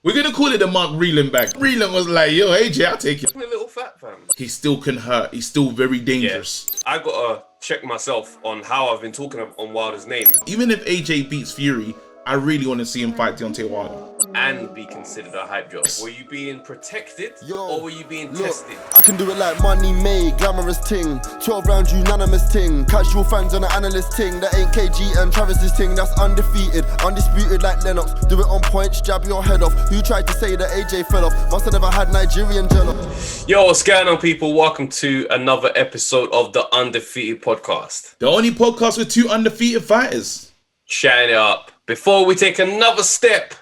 We're going to call it the Mark Breland bag. Breland was like, yo, AJ, I'll take it. A little fat, fam. He still can hurt. He's still very dangerous. Yeah. I got to check myself on how I've been talking on Wilder's name. Even if AJ beats Fury, I really want to see him fight Deontay Wilder. And be considered a hype job. Were you being protected or were you being tested? I can do it like money made, glamorous ting. 12 round unanimous ting. Casual fans on the analyst ting. That ain't KG and Travis's ting. That's undefeated, undisputed like Lennox. Do it on points, jab your head off. Who tried to say that AJ fell off? Must have never had Nigerian jello. Yo, what's going on, people? Welcome to another episode of the Undefeated podcast. The only podcast with two undefeated fighters. Chatting it up. Before we take another step,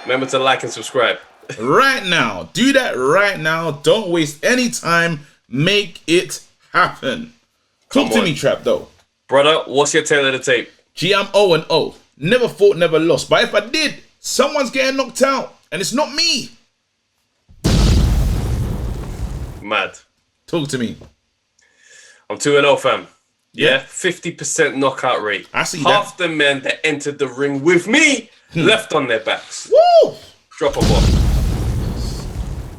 remember to like and subscribe. Right now. Do that right now. Don't waste any time. Make it happen. Talk to me, Trap, though. Brother, what's your tail of the tape? Gee, I'm 0-0. Never fought, never lost. But if I did, someone's getting knocked out. And it's not me. Mad. Talk to me. I'm 2-0, fam. Yeah, 50% knockout rate. I see Half the men that entered the ring with me left on their backs. Woo! Drop a bomb.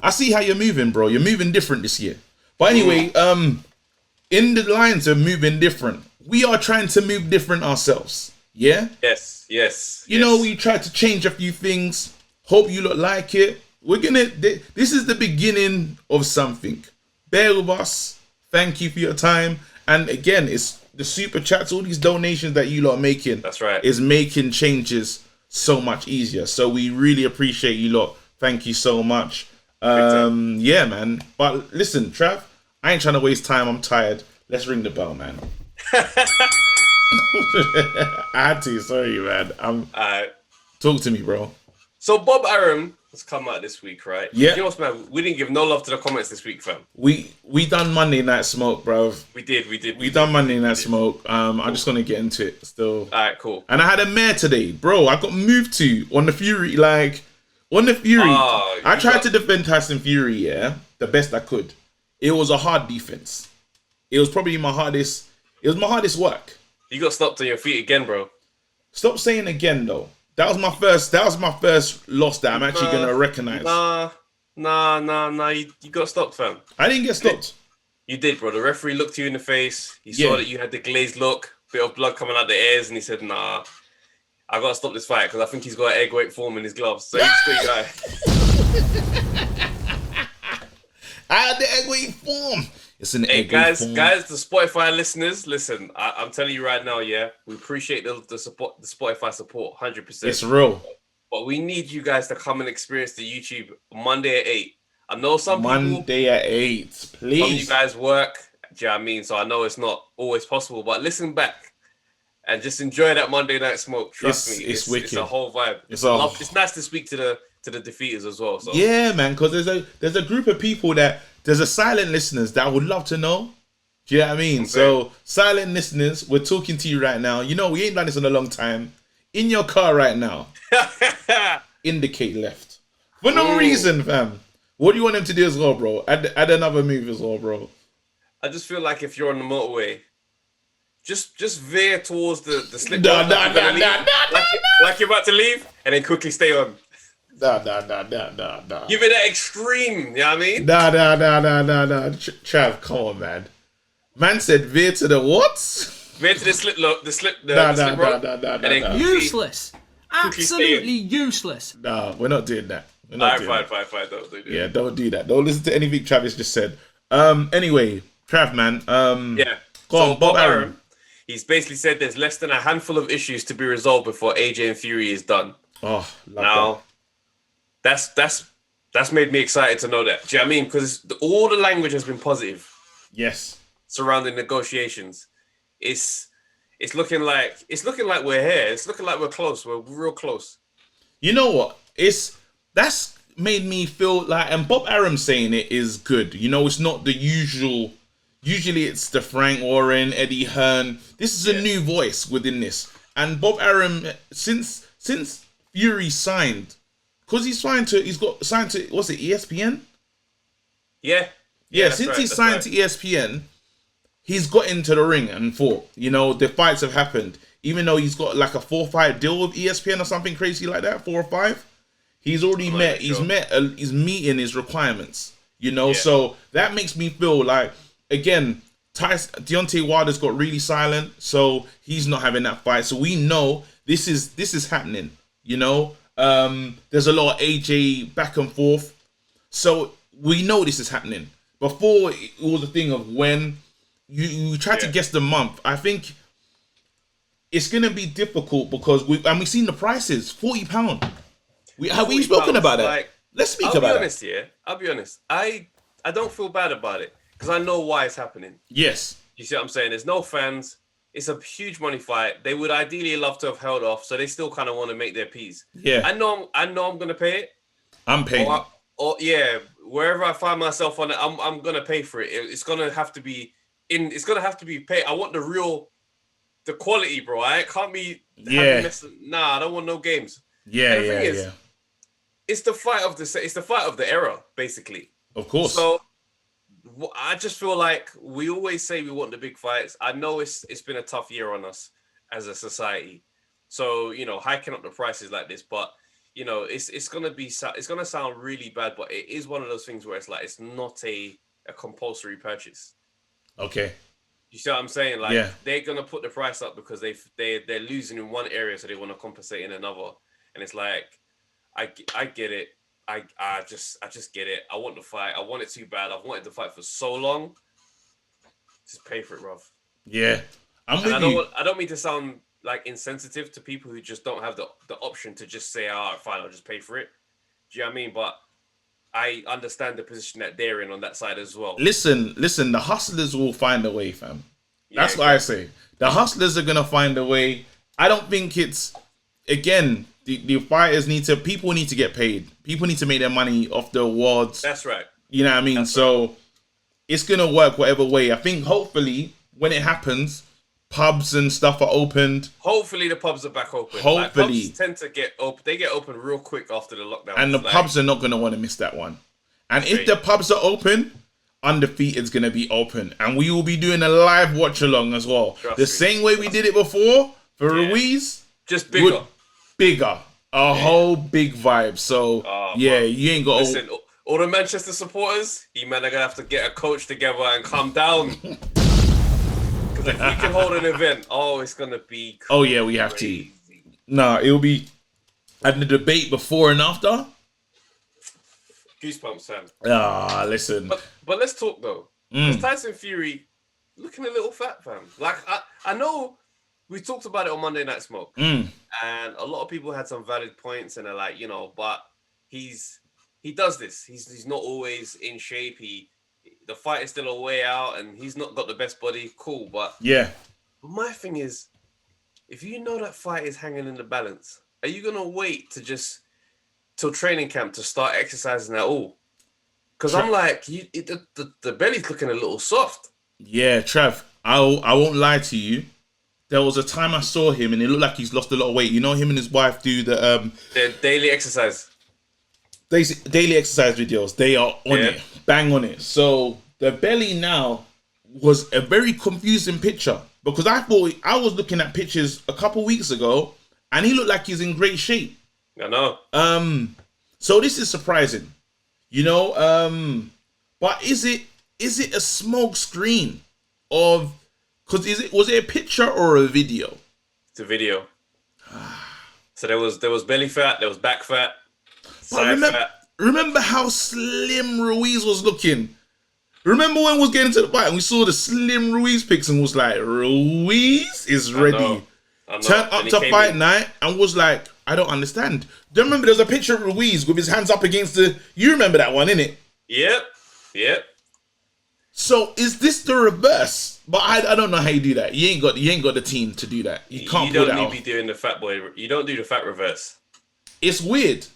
I see how you're moving, bro. You're moving different this year. But anyway, in the lines of moving different, we are trying to move different ourselves. Yeah? Yes. You know, we tried to change a few things. Hope you look like it. This is the beginning of something. Bear with us. Thank you for your time. And again, it's the super chats, all these donations that you lot are making. That's right. Is making changes so much easier. So we really appreciate you lot. Thank you so much. Yeah, man. But listen, Trav, I ain't trying to waste time. I'm tired. Let's ring the bell, man. I had to. Sorry, man. Talk to me, bro. So Bob Arum has come out this week, right? Yeah. You know what, man? We didn't give no love to the comments this week, fam. We done Monday Night Smoke, bro. We did. We done Monday Night Smoke. I'm just gonna get into it still. All right, cool. And I had a mare today, bro. I got moved to on the Fury, I tried to defend Tyson Fury, yeah, the best I could. It was a hard defense. It was probably my hardest. It was my hardest work. You got stopped on your feet again, bro. Stop saying again, though. That was my first loss that I'm actually gonna recognize. Nah. You got stopped, fam. I didn't get stopped. You did, bro. The referee looked you in the face. He saw that you had the glazed look, bit of blood coming out the ears, and he said, "Nah, I gotta stop this fight because I think he's got an egg weight form in his gloves." So he's a good guy. I had the egg weight form. It's an egg guys, weight form. Guys, the Spotify listeners, listen. I'm telling you right now, yeah, we appreciate the support, the Spotify support, 100%. It's real. But we need you guys to come and experience the YouTube Monday at 8. I know some Monday at 8, please. Some of you guys work, do you know what I mean? So I know it's not always possible, but listen back and just enjoy that Monday Night Smoke. Trust me, it's wicked. It's a whole vibe. It's nice to speak to the defeaters as well. So. Yeah, man, because there's a group of people there's a silent listeners that would love to know. Do you know what I mean? Okay. So silent listeners, we're talking to you right now. You know, we ain't done this in a long time. In your car right now, indicate left. For no reason, fam. What do you want them to do as well, bro? Add another move as well, bro. I just feel like if you're on the motorway, just veer towards the slip. Like you're about to leave, and then quickly stay on. Nah. Give it that extreme, you know what I mean? Nah. Trav, come on, man. Man said veer to the what? Veer to the slip road. Useless. Absolutely useless. Nah, we're not doing that. Fine. Don't do that. Yeah, don't do that. Don't listen to anything Travis just said. Anyway, Trav, man. Yeah. Go on, Bob Arum. He's basically said there's less than a handful of issues to be resolved before AJ and Fury is done. Oh, now, that's made me excited to know that. Do you know what I mean? Because all the language has been positive. Yes. Surrounding negotiations. It's looking like we're here. It's looking like we're close. We're real close. You know what? That's made me feel like, and Bob Arum saying it is good. You know, it's not the usual. Usually it's the Frank Warren, Eddie Hearn. This is a new voice within this. And Bob Arum, since Fury signed, because he's got signed to, what's it, ESPN? Yeah, since he signed to ESPN, he's got into the ring and fought. You know, the fights have happened. Even though he's got like a 4-5 deal with ESPN or something crazy like that, 4 or 5. He's already met. He's meeting his requirements. You know, so that makes me feel like, again, Deontay Wilder's got really silent, so he's not having that fight. So we know this is happening. You know, there's a lot of AJ back and forth, so we know this is happening. Before it was a thing of when you try to guess the month. I think it's gonna be difficult because we've seen the prices, £40. Have we spoken about that? Like, let's speak about it. I'll be honest. I don't feel bad about it because I know why it's happening. Yes. You see what I'm saying? There's no fans. It's a huge money fight. They would ideally love to have held off, so they still kind of want to make their peace. Yeah. I know I'm gonna pay it. I'm paying. Wherever I find myself on it, I'm gonna pay for it. It's gonna have to be paid. I want the quality, bro. I can't be I don't want no games. Yeah. It's the fight of the era, basically. Of course. So I just feel like we always say we want the big fights. I know it's been a tough year on us as a society. So, you know, hiking up the prices like this, but you know, it's gonna sound really bad, but it is one of those things where it's like it's not a compulsory purchase. Okay. You see what I'm saying? Like they're gonna put the price up because they're losing in one area, so they want to compensate in another. And it's like, I get it. I just get it. I want the fight. I want it too bad. I've wanted the fight for so long. Just pay for it, bruv. Yeah, I'm with you. I don't mean to sound like insensitive to people who just don't have the option to just say, all right, fine, I'll just pay for it. Do you know what I mean? But I understand the position that they're in on that side as well. Listen, the hustlers will find a way, fam. That's what I say. The hustlers are gonna find a way. I don't think it's, again, the fighters people need to get paid. People need to make their money off the awards. That's right. You know what I mean? So it's gonna work whatever way. I think hopefully when it happens, pubs and stuff are opened. Hopefully the pubs are back open. Hopefully. Like, pubs tend to get open. They get open real quick after the lockdown. And the pubs are not gonna want to miss that one. And if the pubs are open, Undefeated's gonna be open, and we will be doing a live watch along as well. Same way we did it before for Ruiz, just bigger, whole big vibe. So you ain't got. Listen, all the Manchester supporters, you man are gonna have to get a coach together and calm down. Because if we can hold an event, it's gonna be crazy. Oh yeah, we have to. Nah, it'll be. And the debate before and after. Goosebumps, Sam. Listen. But let's talk though. Because Tyson Fury looking a little fat, fam. Like I know we talked about it on Monday Night Smoke, and a lot of people had some valid points, and they're like, you know, but he does this. He's not always in shape. The fight is still a way out, and he's not got the best body. Cool, but But my thing is, if you know that fight is hanging in the balance, are you gonna wait till training camp to start exercising at all? Because I'm like, the belly's looking a little soft. Yeah, Trav, I won't lie to you. There was a time I saw him and it looked like he's lost a lot of weight. You know, him and his wife do the daily exercise. Daily exercise videos. They are on it, bang on it. So the belly now was a very confusing picture because I thought I was looking at pictures a couple weeks ago and he looked like he's in great shape. I know. So this is surprising, you know. But is it a smoke screen of? Because was it a picture or a video? It's a video. So there was belly fat, there was back fat, side fat. Remember how slim Ruiz was looking? Remember when we was getting to the fight and we saw the slim Ruiz pics and was like, Ruiz is ready. I know. Turned up to fight night and was like, I don't understand. Do you remember there was a picture of Ruiz with his hands up against you remember that one, innit? Yep. So is this the reverse? But I don't know how you do that. You ain't got the team to do that. You can't pull that off. You don't need to be doing the fat boy. You don't do the fat reverse. It's weird.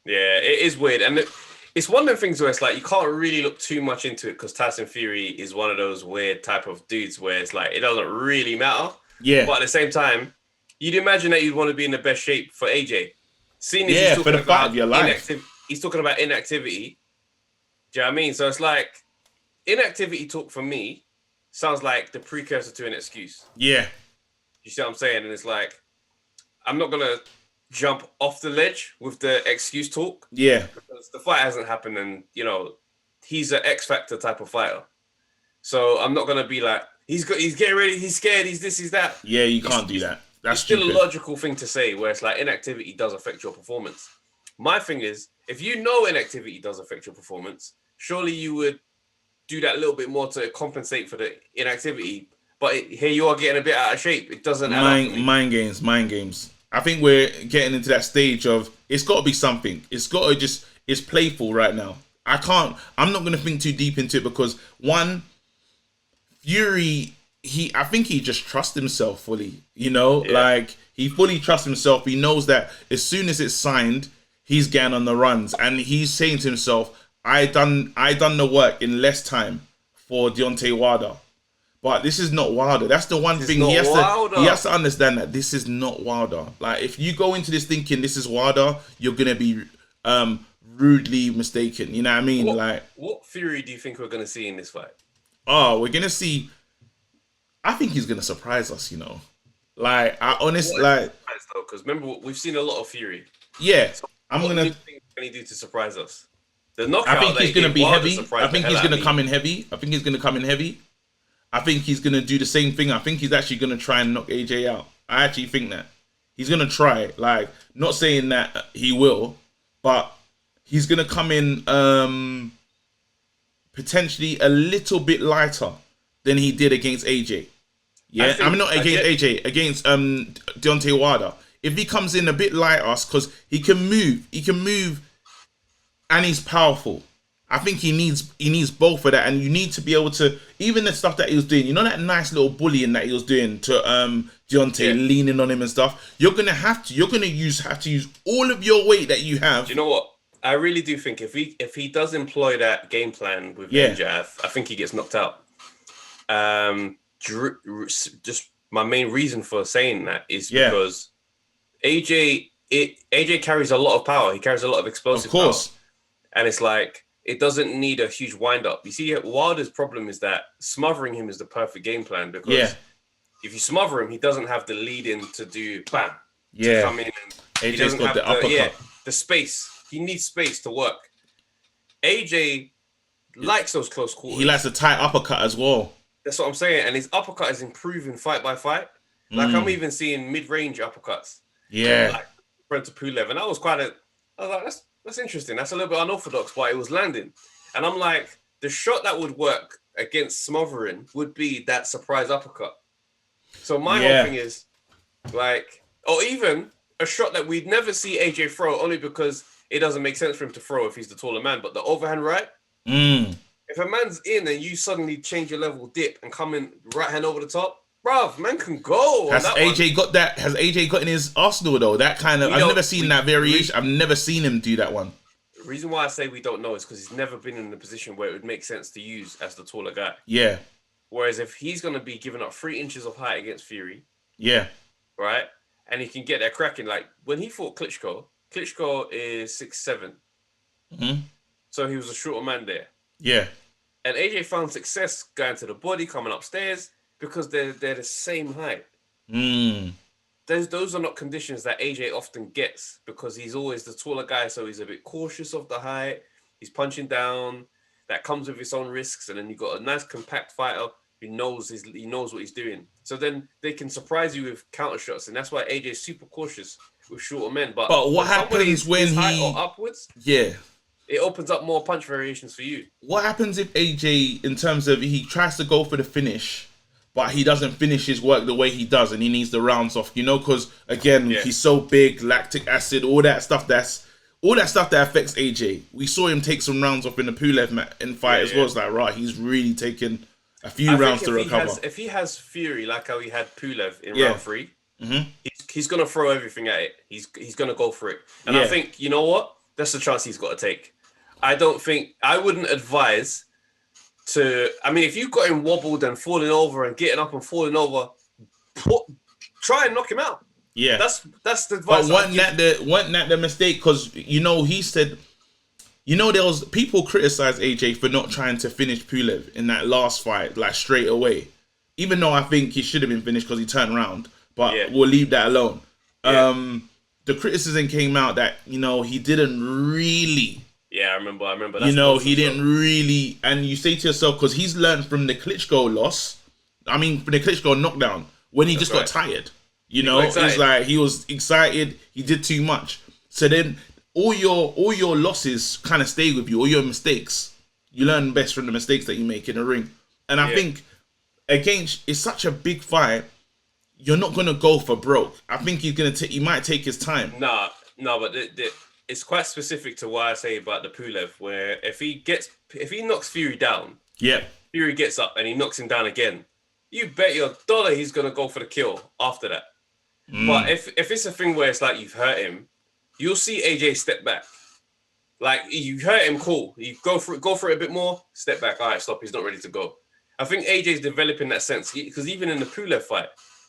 Yeah, it is weird. And it's one of the things where it's like you can't really look too much into it because Tyson Fury is one of those weird type of dudes where it's like it doesn't really matter. Yeah. But at the same time, you'd imagine that you'd want to be in the best shape for AJ. Seeing as he's talking about of your life. He's talking about inactivity. Do you know what I mean? So it's like inactivity talk for me sounds like the precursor to an excuse. Yeah. You see what I'm saying? And it's like, I'm not going to jump off the ledge with the excuse talk. Yeah. Because the fight hasn't happened, and he's an X Factor type of fighter. So I'm not gonna be like, he's getting ready, he's scared, he's this, he's that. Yeah, you can't do that. That's still stupid. a logical thing to say, where it's like inactivity does affect your performance. My thing is, if you know inactivity does affect your performance, surely you would do that a little bit more to compensate for the inactivity. But here you are getting a bit out of shape. It doesn't mind games. I think we're getting into that stage of it's got to be something. It's got to just, it's playful right now. I'm not going to think too deep into it because one, Fury, I think he just trusts himself fully, like he fully trusts himself. He knows that as soon as it's signed, he's getting on the runs, and he's saying to himself, I done the work in less time for Deontay Wilder. But this is not Wilder. That's the one thing he has to understand, that this is not Wilder. Like, if you go into this thinking this is Wilder, you're gonna be rudely mistaken. You know what I mean? What Fury do you think we're gonna see in this fight? Oh, we're gonna see. I think he's gonna surprise us. Like, I honestly because remember, we've seen a lot of Fury. Yeah, so what do you think can he do to surprise us? The knockout. I think he's gonna be heavy. I think he's gonna come in heavy. I think he's going to do the same thing. I think he's actually going to try and knock AJ out. I actually think that. He's going to try. Like, not saying that he will, but he's going to come in potentially a little bit lighter than he did against AJ. Yeah? Not against AJ, against Deontay Wilder. If he comes in a bit lighter, because he can move and he's powerful. I think he needs both of that, and you need to be able to, even the stuff that he was doing, that nice little bullying that he was doing to Deontay, leaning on him and stuff. You're gonna have to use all of your weight that you have. Do you know what? I really do think if he does employ that game plan with AJ, I think he gets knocked out. Just my main reason for saying that is because AJ carries a lot of power. He carries a lot of explosive power, and it's like, it doesn't need a huge wind-up. You see, Wilder's problem is that smothering him is the perfect game plan, because if you smother him, he doesn't have the lead-in to do bam, to come in. And he doesn't have the uppercut. The space. He needs space to work. AJ likes those close quarters. He likes a tight uppercut as well. That's what I'm saying. And his uppercut is improving fight by fight. Like, I'm even seeing mid-range uppercuts. Yeah. Like, Brent to Pulev. And that was I was like, that's interesting. That's a little bit unorthodox, but it was landing. And I'm like, the shot that would work against smothering would be that surprise uppercut. So my whole thing is, like, or even a shot that we'd never see AJ throw, only because it doesn't make sense for him to throw if he's the taller man. But the overhand right, if a man's in and you suddenly change your level, dip, and come in right hand over the top, bruv, man can go. Has AJ got that? Has AJ got in his arsenal though? That kind of, I've never seen that variation. I've never seen him do that one. The reason why I say we don't know is because he's never been in a position where it would make sense to use as the taller guy. Yeah. Whereas if he's going to be giving up 3 inches of height against Fury, right, and he can get that cracking. Like when he fought Klitschko is 6'7". So he was a shorter man there. Yeah. And AJ found success going to the body, coming upstairs, because they're the same height. Those are not conditions that AJ often gets, because he's always the taller guy, so he's a bit cautious of the height. He's punching down. That comes with its own risks, and then you've got a nice compact fighter who knows what he's doing. So then they can surprise you with counter shots, and that's why AJ is super cautious with shorter men. But what happens when he or upwards? Yeah. It opens up more punch variations for you. What happens if AJ, in terms of he tries to go for the finish, but he doesn't finish his work the way he does, and he needs the rounds off, because again, he's so big, lactic acid, all that stuff that affects AJ. We saw him take some rounds off in the Pulev fight as well. It's like, right, he's really taken a few rounds to recover. If he has Fury like how he had Pulev in round 3, he's gonna throw everything at it. He's gonna go for it. And I think, you know what? That's the chance he's got to take. I wouldn't advise if you got him wobbled and falling over and getting up and falling over, try and knock him out. Yeah, that's the advice. But wasn't that the mistake? Because he said, there was people criticize AJ for not trying to finish Pulev in that last fight, like straight away. Even though I think he should have been finished because he turned around, but we'll leave that alone. the criticism came out that, he didn't really. Yeah, I remember. He didn't really, and you say to yourself, because he's learned from the Klitschko loss, from the Klitschko knockdown, when he got tired. It's like he was excited, he did too much. So then all your losses kind of stay with you, all your mistakes. You learn best from the mistakes that you make in the ring. And I think it's such a big fight, you're not gonna go for broke. I think he might take his time. No, but it's quite specific to what I say about the Pulev, where if he knocks Fury down, Fury gets up and he knocks him down again, you bet your dollar he's gonna go for the kill after that. But if it's a thing where it's like you've hurt him, you'll see AJ step back. Like, you hurt him, cool. You go for it a bit more, step back. All right, stop. He's not ready to go. I think AJ's developing that sense, because even in the Pulev fight,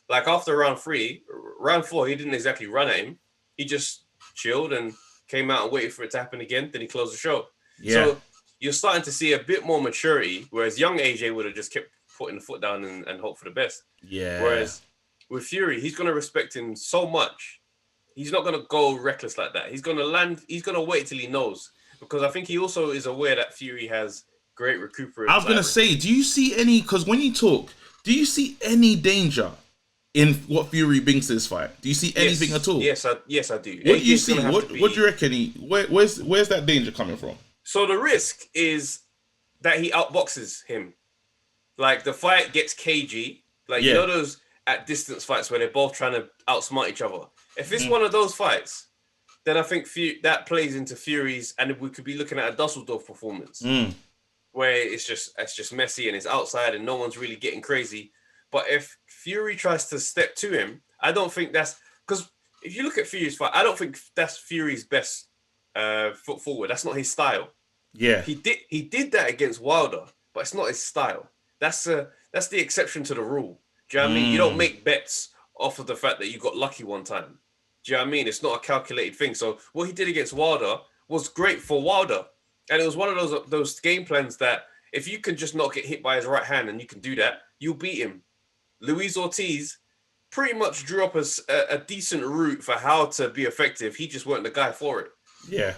like after round 4, he didn't exactly run at him. He just chilled and came out and waited for it to happen again. Then he closed the show. Yeah. So you're starting to see a bit more maturity, whereas young AJ would have just kept putting the foot down and hope for the best. Yeah. Whereas with Fury, he's going to respect him so much. He's not going to go reckless like that. He's going to land. He's going to wait till he knows, because I think he also is aware that Fury has great recuperative. I was going to say, do you see any? Because when you talk, do you see any danger in what Fury brings to this fight? Do you see anything at all? Yes, I do. What do you see? What do you reckon? Where's that danger coming from? So the risk is that he outboxes him. Like, the fight gets cagey. Like, you know those at distance fights where they're both trying to outsmart each other. If it's one of those fights, then I think that plays into Fury's, and we could be looking at a Dusseldorf performance where it's just messy and it's outside and no one's really getting crazy. But if Fury tries to step to him, I don't think that's, because if you look at Fury's fight, I don't think that's Fury's best foot forward. That's not his style. Yeah, he did that against Wilder, but it's not his style. That's the exception to the rule. Do you know what I mean? You don't make bets off of the fact that you got lucky one time. Do you know what I mean? It's not a calculated thing. So what he did against Wilder was great for Wilder. And it was one of those game plans that if you can just not get hit by his right hand and you can do that, you'll beat him. Luis Ortiz pretty much drew up a decent route for how to be effective. He just weren't the guy for it. Yeah.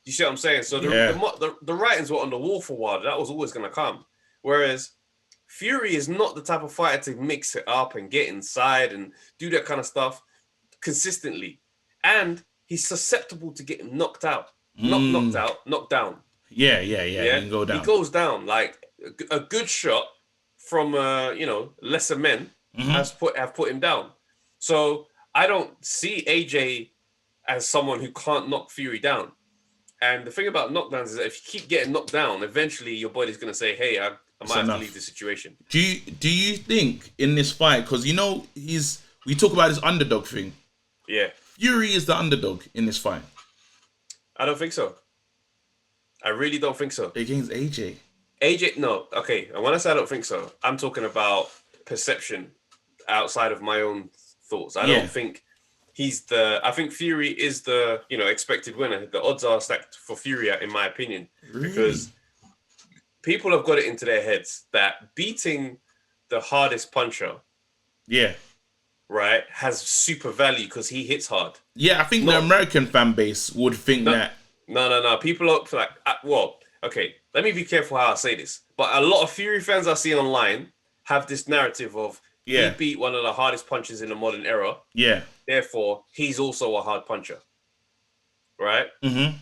You see what I'm saying? So the writings were on the wall for Wilder. That was always going to come. Whereas Fury is not the type of fighter to mix it up and get inside and do that kind of stuff consistently. And he's susceptible to getting knocked out. Not knocked out, knocked down. Yeah. He can go down. He goes down. Like, a good shot from lesser men have put him down. So I don't see AJ as someone who can't knock Fury down. And the thing about knockdowns is that if you keep getting knocked down, eventually your body's going to say, hey, I might have to leave the situation. Do you think in this fight, because we talk about this underdog thing. Yeah. Fury is the underdog in this fight. I don't think so. I really don't think so. Against AJ. No. Okay. And when I say I don't think so, I'm talking about perception outside of my own thoughts. I don't think I think Fury is the, expected winner. The odds are stacked for Fury, in my opinion, because people have got it into their heads that beating the hardest puncher, right, has super value because he hits hard. Yeah, I think the American fan base would think that. No. People are like, okay, let me be careful how I say this. But a lot of Fury fans I see online have this narrative of he beat one of the hardest punchers in the modern era. Yeah. Therefore, he's also a hard puncher. Right? Mm-hmm.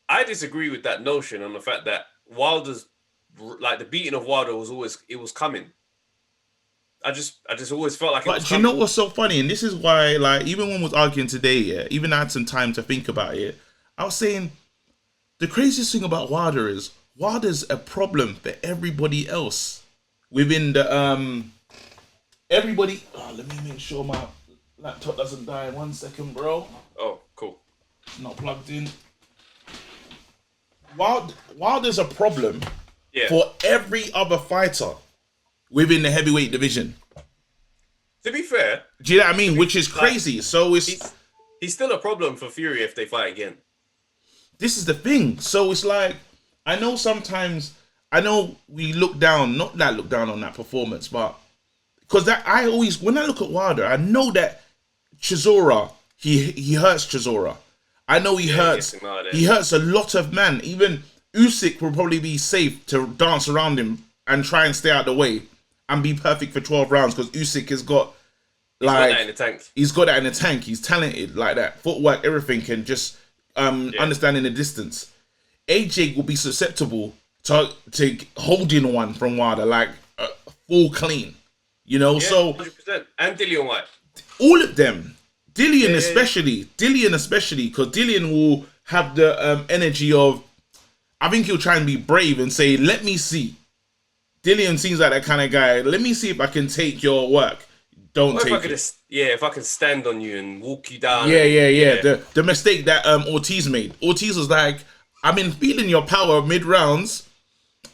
I disagree with that notion on the fact that Wilder's, like, the beating of Wilder was coming. I just always felt like it was coming. But do you know what's so funny? And this is why, like, even when I was arguing today, even I had some time to think about it, I was saying, the craziest thing about Wilder is Wilder's a problem for everybody else within the everybody. Oh, let me make sure my laptop doesn't die. 1 second, bro. Oh, cool. It's not plugged in. Wilder's a problem for every other fighter within the heavyweight division. To be fair, do you know what I mean? Which is crazy. Like, so he's still a problem for Fury if they fight again. This is the thing. So it's like, I know we look down on that performance, but because when I look at Wilder, I know that Chisora, he hurts Chisora. I know he hurts a lot of men. Even Usyk will probably be safe to dance around him and try and stay out of the way and be perfect for 12 rounds because Usyk has got he's got that in the tank. He's got that in the tank. He's talented like that. Footwork, everything, can just understanding the distance. AJ will be susceptible to holding one from Wilder, like full clean. You know, so 100%. And Dillian White. All of them. Dillian especially, because Dillian will have the energy of, I think he'll try and be brave and say, let me see. Dillian seems like that kind of guy. Let me see if I can take your work. Don't take it. If I can stand on you and walk you down. Yeah. The mistake that Ortiz made. Ortiz was like, I've been feeling your power mid-rounds.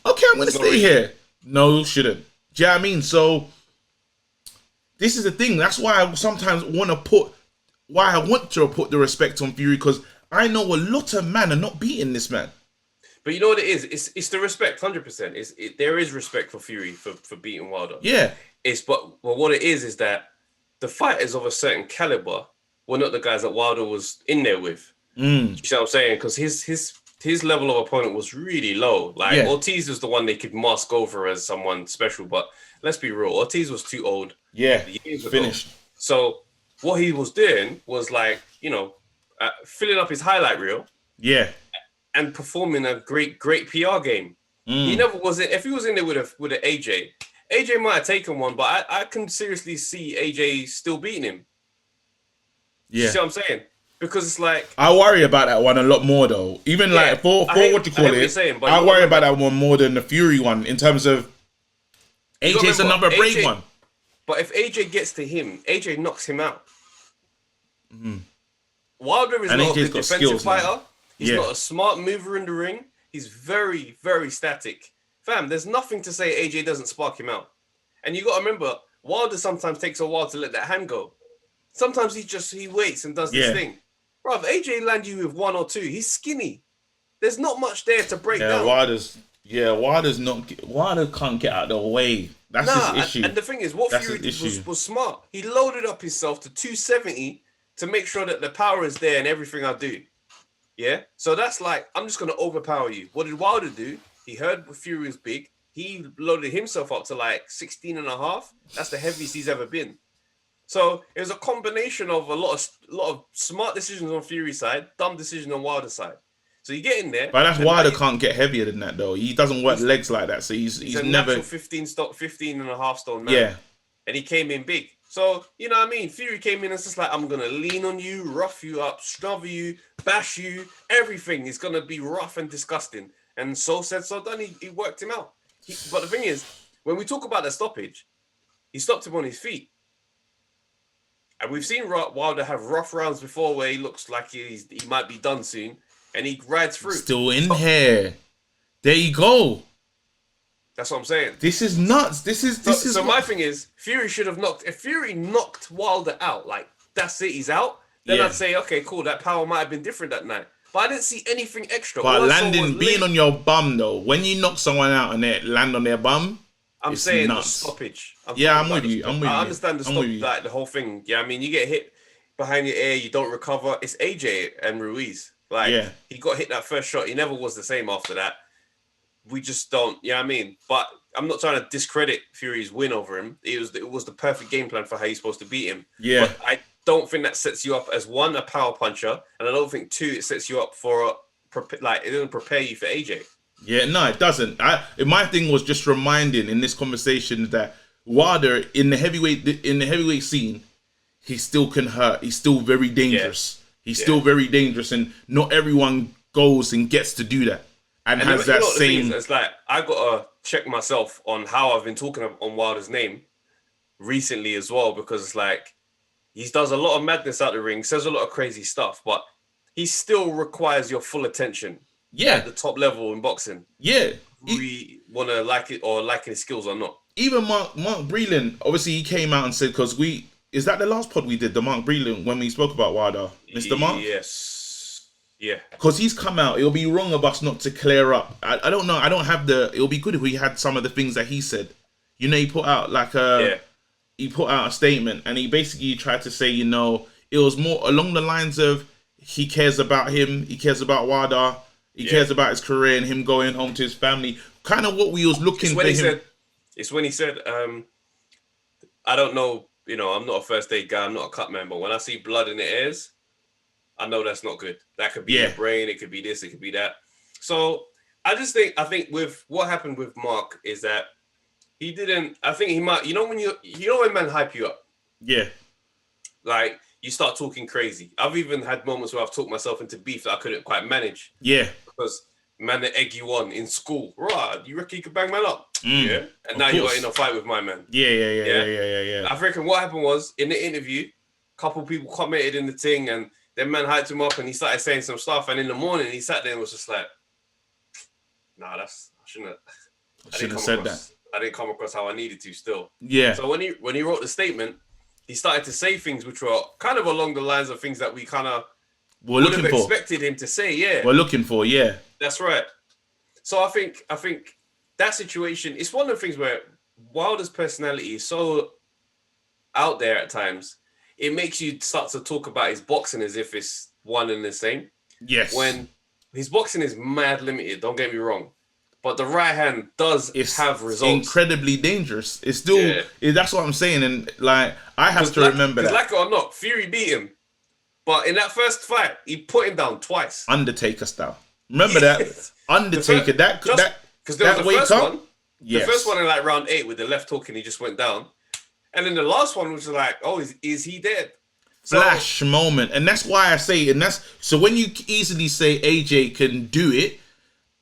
Okay, I'm going to stay here. No, shouldn't. Do you know what I mean? So, this is the thing. That's why I sometimes want to put the respect on Fury, because I know a lot of men are not beating this man. But you know what it is? It's the respect, 100%. There is respect for Fury for beating Wilder. Yeah. But what it is that the fighters of a certain caliber were not the guys that Wilder was in there with. You see what I'm saying? Because his level of opponent was really low. Like Ortiz was the one they could mask over as someone special, but let's be real, Ortiz was too old. Yeah, finished. So what he was doing was like, filling up his highlight reel. Yeah. And performing a great PR game. He never was it. If he was in there with an AJ might have taken one, but I can seriously see AJ still beating him. Yeah. You see what I'm saying? Because it's like, I worry about that one a lot more though. Even like for what you call it, I worry about that one more than the Fury one in terms of AJ's another brave one. But if AJ gets to him, AJ knocks him out. Wilder is not a good defensive fighter. He's not a smart mover in the ring. He's very, very static. Fam, there's nothing to say AJ doesn't spark him out. And you got to remember, Wilder sometimes takes a while to let that hand go. Sometimes he waits and does this thing. Bruv, AJ land you with one or two. He's skinny. There's not much there to break down. Wilder can't get out of the way. That's his issue. And the thing is, what Fury did was smart. He loaded up himself to 270 to make sure that the power is there in everything I do. Yeah? So that's like, I'm just going to overpower you. What did Wilder do? He heard Fury was big. He loaded himself up to like 16 and a half. That's the heaviest he's ever been. So it was a combination of a lot of smart decisions on Fury's side, dumb decisions on Wilder's side. So you get in there. But that's Wilder can't get heavier than that though. He doesn't work legs like that. So he's a never natural 15 and a half stone man. Yeah. And he came in big. So, you know what I mean? Fury came in and it's just like, I'm going to lean on you, rough you up, snubber you, bash you. Everything is going to be rough and disgusting. And so said, so done. He worked him out. But the thing is, when we talk about the stoppage, he stopped him on his feet. And we've seen Wilder have rough rounds before where he looks like he might be done soon. And he rides through. Still in here. There you go. That's what I'm saying. This is nuts. So my thing is, Fury should have knocked. If Fury knocked Wilder out, like that's it, he's out. Then I'd say, okay, cool. That power might have been different that night. But I didn't see anything extra. But being on your bum though, when you knock someone out and they land on their bum, I'm saying nuts. The stoppage. I'm with you. I understand the whole thing. Yeah, I mean, you get hit behind your ear, you don't recover. It's AJ and Ruiz. He got hit that first shot. He never was the same after that. We just don't, I mean? But I'm not trying to discredit Fury's win over him. It was the perfect game plan for how you're supposed to beat him. Yeah. But I don't think that sets you up as one, a power puncher, and I don't think two, it sets you up for it doesn't prepare you for AJ. Yeah, no, it doesn't. My thing was just reminding in this conversation that Wilder in the heavyweight scene, he still can hurt. He's still very dangerous. He's still very dangerous, and not everyone goes and gets to do that. And has that same. It's like I gotta check myself on how I've been talking on Wilder's name recently as well, because it's like he does a lot of madness out the ring, says a lot of crazy stuff, but he still requires your full attention. Yeah, at the top level in boxing. Yeah, we want to like it or like his skills or not. Even Mark Breland, obviously he came out and said, because is that the last pod we did, the Mark Breland, when we spoke about Wilder, Mr. Mark? Yes. Yeah. Because he's come out, it'll be wrong of us not to clear up. I don't know, it'll be good if we had some of the things that he said. He put out he put out a statement and he basically tried to say, It was more along the lines of he cares about him, he cares about Wilder, he cares about his career and him going home to his family. Kind of what we was looking for him. It's when he said, I don't know, I'm not a first aid guy, I'm not a cut man, but when I see blood in the ears, I know that's not good. That could be your brain, it could be this, it could be that. So I think with what happened with Mark is that he didn't, I think he might, when men hype you up. Yeah. Like, you start talking crazy. I've even had moments where I've talked myself into beef that I couldn't quite manage. Yeah. Because man, they egg you on in school. Right, you reckon you could bang man up? Yeah. And now you're in a fight with my man. Yeah. I reckon what happened was, in the interview, a couple people commented in the thing and then man hyped him up and he started saying some stuff. And in the morning, he sat there and was just like, nah, I shouldn't have said that. I didn't come across how I needed to still. Yeah. So when he wrote the statement, he started to say things which were kind of along the lines of things that we kind of would have expected him to say. Yeah, we're looking for. Yeah, that's right. So I think that situation, it's one of the things where Wilder's personality is so out there at times. It makes you start to talk about his boxing as if it's one and the same. Yes. When his boxing is mad limited. Don't get me wrong. But the right hand does have results. Incredibly dangerous. It's still, that's what I'm saying. And like, I have to remember that. Like it or not, Fury beat him. But in that first fight, he put him down twice. Undertaker style. Remember that? Undertaker, because there was the first one. Yes. The first one in like round 8 with the left hook and he just went down. And then the last one was like, oh, is he dead? Flash moment. And that's why I say, so when you easily say AJ can do it,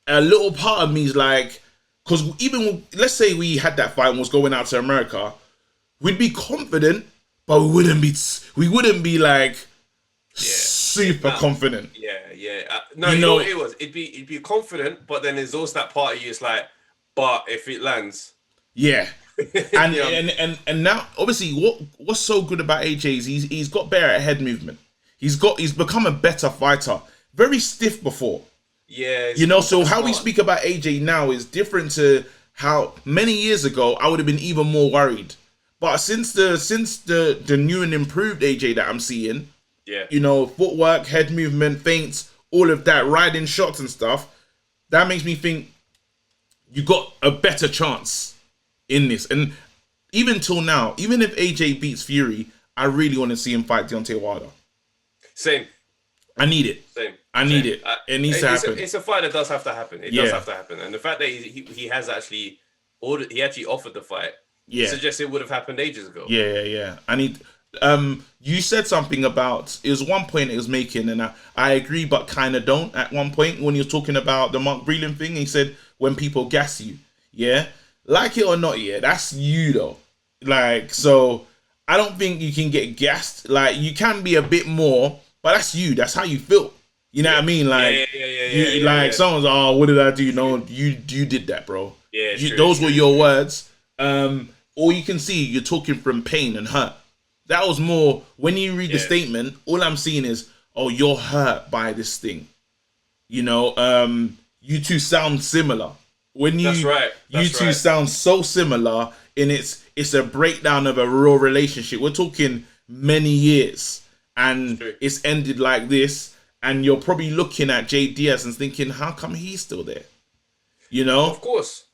a little part of me is like, because even let's say we had that fight and was going out to America, we'd be confident, but we wouldn't be like super confident. Yeah. No, you know what it was? It'd be confident, but then there's also that part of you. It's like, but if it lands, yeah. And now obviously what's so good about AJ is he's got better at head movement. He's become a better fighter. Very stiff before. Yeah, so how we speak about AJ now is different to how many years ago I would have been even more worried. But since the new and improved AJ that I'm seeing, footwork, head movement, feints, all of that, riding shots and stuff, that makes me think you got a better chance in this. And even till now, even if AJ beats Fury, I really want to see him fight Deontay Wilder. Same. I need it. Same. I need it. It needs to happen. It's a fight that does have to happen. It does have to happen. And the fact that he has actually ordered, he actually offered the fight, suggests it would have happened ages ago. Yeah. I need. You said something about, it was one point it was making, and I agree, but kind of don't. At one point when you're talking about the Mark Breland thing, he said when people gas you, like it or not, that's you though. Like, so I don't think you can get gassed. Like, you can be a bit more, but that's you. That's how you feel. You know what I mean? Like, someone's, oh, what did I do? No, you did that, bro. Yeah, those were your words. All you can see, you're talking from pain and hurt. That was more, when you read the statement, all I'm seeing is, oh, you're hurt by this thing. You two sound similar. That's right. You two sound so similar, and it's a breakdown of a real relationship. We're talking many years, and it's ended like this. And you're probably looking at Jay Diaz and thinking, how come he's still there? Of course.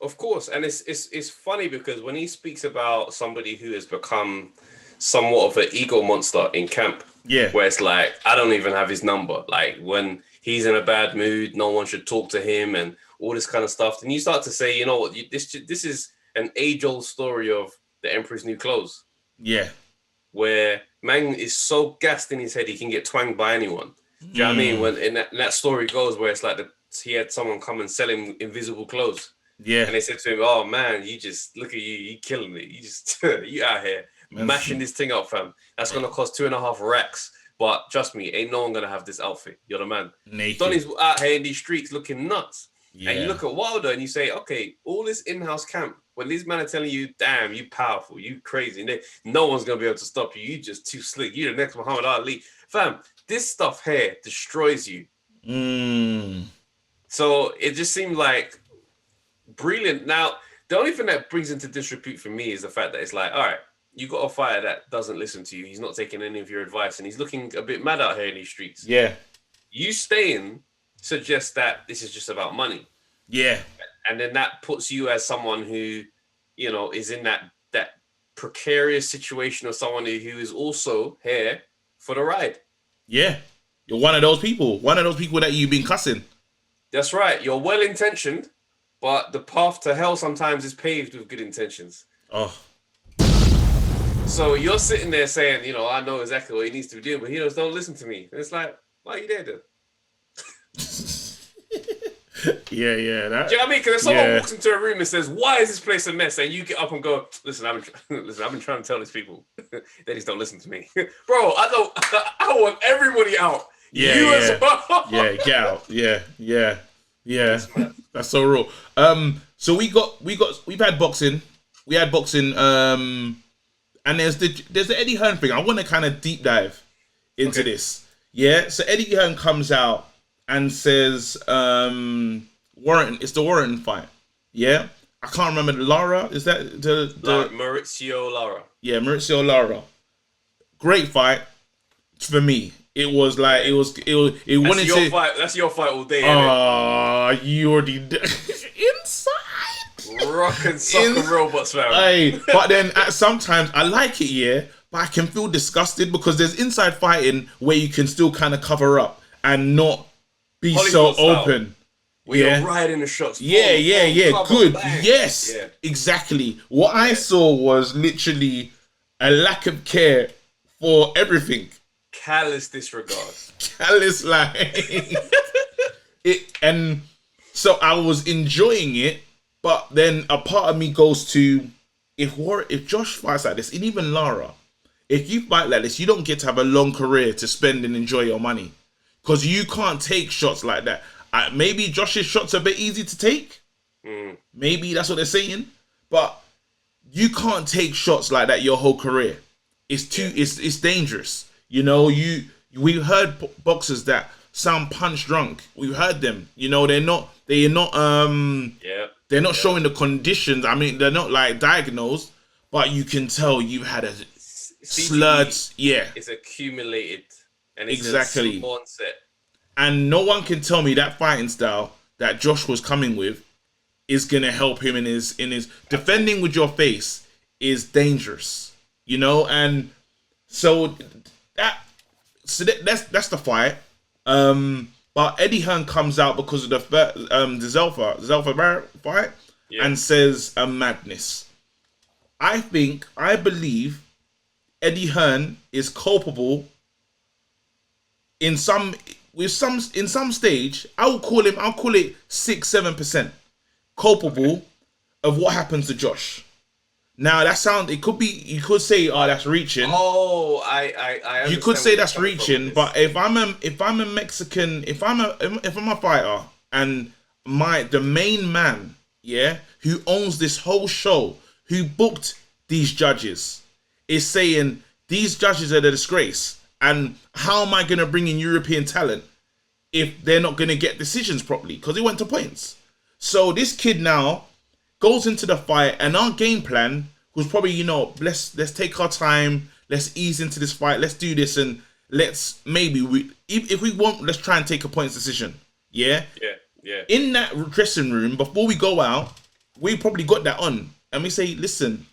And it's funny because when he speaks about somebody who has become somewhat of an ego monster in camp, where it's like, I don't even have his number. Like, when he's in a bad mood, no one should talk to him and all this kind of stuff. And you start to say, you know what, this is an age-old story of the Emperor's New Clothes. Yeah. Where man is so gassed in his head, he can get twanged by anyone. Do you know what I mean? When in that story goes where it's like he had someone come and sell him invisible clothes. Yeah. And they said to him, oh man, you just, look at you killing it. You just, you out here mashing this thing up, fam. That's going to cost 2.5 racks. But trust me, ain't no one going to have this outfit. You're the man. Naked. Donnie's out here in these streets looking nuts. Yeah. And you look at Wilder and you say, okay, all this in-house camp, when these men are telling you, damn, you powerful, you crazy, and no one's going to be able to stop you. You just too slick. You're the next Muhammad Ali. Fam, this stuff here destroys you. So it just seemed like brilliant. Now, the only thing that brings into disrepute for me is the fact that it's like, all right, you got a fighter that doesn't listen to you. He's not taking any of your advice, and he's looking a bit mad out here in these streets. Yeah. You staying suggests that this is just about money. Yeah. And then that puts you as someone who, you know, is in that precarious situation of someone who is also here for the ride. Yeah. You're one of those people. One of those people that you've been cussing. That's right. You're well-intentioned, but the path to hell sometimes is paved with good intentions. Oh. So you're sitting there saying, you know, I know exactly what he needs to be doing, but he just don't listen to me. And it's like, why are you there then? Yeah. Do you know what I mean? Because if someone walks into a room and says, "Why is this place a mess?" and you get up and go, "Listen, I've been trying to tell these people, they just don't listen to me, bro. I want everybody out. As well. Yeah, get out. Yeah. That's so real. So we've had boxing. We had boxing. And there's the Eddie Hearn thing. I want to kind of deep dive into this. Yeah. So Eddie Hearn comes out and says, Warrington, it's the Warrington fight. Yeah. I can't remember Lara. Is that the Maurizio Lara? Yeah, Maurizio Lara. Great fight for me. It was like it wanted to fight. That's your fight all day. You already inside rock and soccer robots, man. Hey, but then sometimes I like it, yeah, but I can feel disgusted because there's inside fighting where you can still kind of cover up and not be Hollywood so open. You're riding the shots. Yeah. Good. Bang. Yes, exactly. What I saw was literally a lack of care for everything. Callous disregard. Callous, like it. And so I was enjoying it, but then a part of me goes to if Josh fights like this, and even Lara, if you fight like this, you don't get to have a long career to spend and enjoy your money. Because you can't take shots like that. Maybe Josh's shots are a bit easy to take. Maybe that's what they're saying. But you can't take shots like that your whole career. It's it's dangerous. You know, we've heard boxers that sound punch drunk. We've heard them. You know, they're not showing the conditions. I mean, they're not like diagnosed, but you can tell you've had a slurred. Yeah, it's accumulated. And it's exactly. a onset. And no one can tell me that fighting style that Josh was coming with is gonna help him in his defending with your face is dangerous, you know. And so that's the fight. But Eddie Hearn comes out because of the Zelfa fight and says a madness. I believe Eddie Hearn is culpable. In some stage, I'll call it 6-7% culpable of what happens to Josh. Now it could be, you could say, oh, that's reaching. Oh, I you could say that's reaching, but if I'm a Mexican, if I'm a fighter and the main man, who owns this whole show, who booked these judges, is saying these judges are the disgrace. And how am I going to bring in European talent if they're not going to get decisions properly? Because it went to points. So this kid now goes into the fight, and our game plan was probably, you know, let's take our time, let's ease into this fight, let's do this, and let's if we want, let's try and take a points decision. Yeah. In that dressing room, before we go out, we probably got that on, and we say, listen,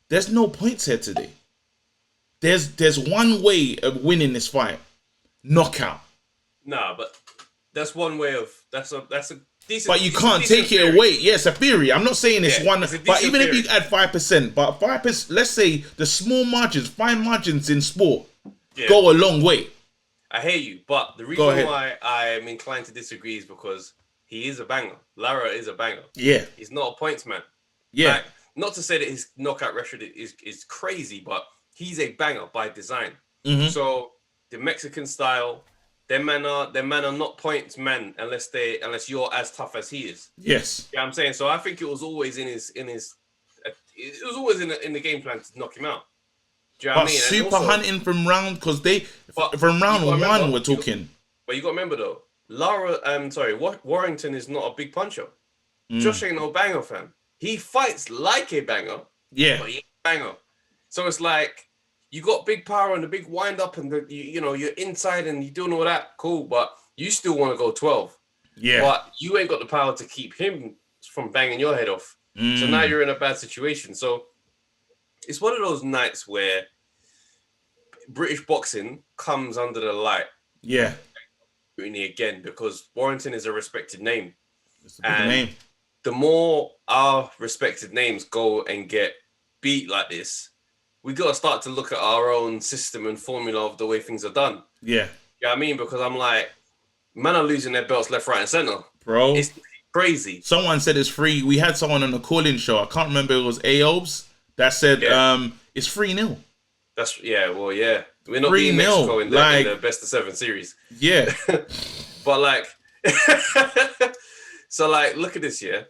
there's no points here today. There's one way of winning this fight. Knockout. Nah, but that's one way of that's a decent. But you can't take it away. Yeah, it's a theory. I'm not saying it's one. But even if you add 5%, but 5%, let's say the small margins, fine margins in sport go a long way. I hear you, but the reason why I'm inclined to disagree is because he is a banger. Lara is a banger. Yeah. He's not a points man. Yeah. Like, not to say that his knockout record is crazy, but he's a banger by design. Mm-hmm. So the Mexican style, them men are not points men unless you're as tough as he is. Yes. Yeah, I'm saying. So I think it was always in the game plan to knock him out. Do you know what I mean? Super also, hunting from round from round one we're talking. But you got to remember though, Warrington is not a big puncher. Josh ain't no banger fan. He fights like a banger. Yeah. But he ain't a banger. So it's like you got big power and the big wind up and you're inside and you're doing all that. Cool, but you still want to go 12. Yeah. But you ain't got the power to keep him from banging your head off. So now you're in a bad situation. So it's one of those nights where British boxing comes under the light. Yeah. Again, because Warrington is a respected name. It's a big name. The more our respected names go and get beat like this, we got to start to look at our own system and formula of the way things are done. Yeah. You know what I mean? Because I'm like, men are losing their belts left, right, and center. Bro. It's crazy. Someone said it's free. We had someone on the call-in show. I can't remember. It was Aobes that said it's 3-0. Well, yeah. We're not beating Mexico in the best of 7 series. Yeah. But like, so like, look at this, yeah.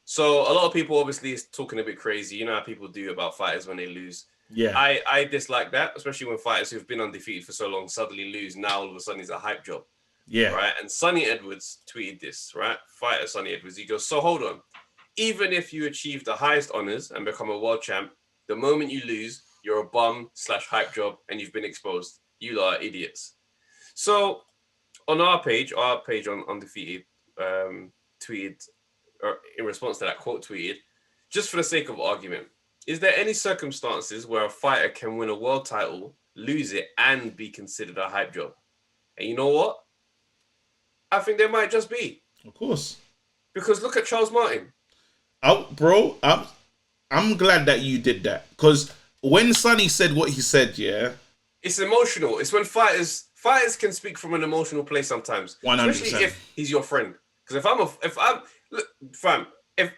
So a lot of people obviously is talking a bit crazy. You know how people do about fighters when they lose. Yeah. I dislike that, especially when fighters who've been undefeated for so long suddenly lose. Now all of a sudden it's a hype job. Yeah. Right. And Sonny Edwards tweeted this, right? Fighter Sonny Edwards. He goes, so hold on. Even if you achieve the highest honors and become a world champ, the moment you lose, you're a bum / hype job and you've been exposed. You lot are idiots. So on our page on Undefeated, tweeted, or in response to that quote tweeted, just for the sake of argument, is there any circumstances where a fighter can win a world title, lose it, and be considered a hype job? And you know what? I think there might just be. Of course. Because look at Charles Martin. Oh, bro, I'm glad that you did that. Because when Sonny said what he said, yeah. It's emotional. It's when fighters can speak from an emotional place sometimes. 100%. Especially if he's your friend. Because if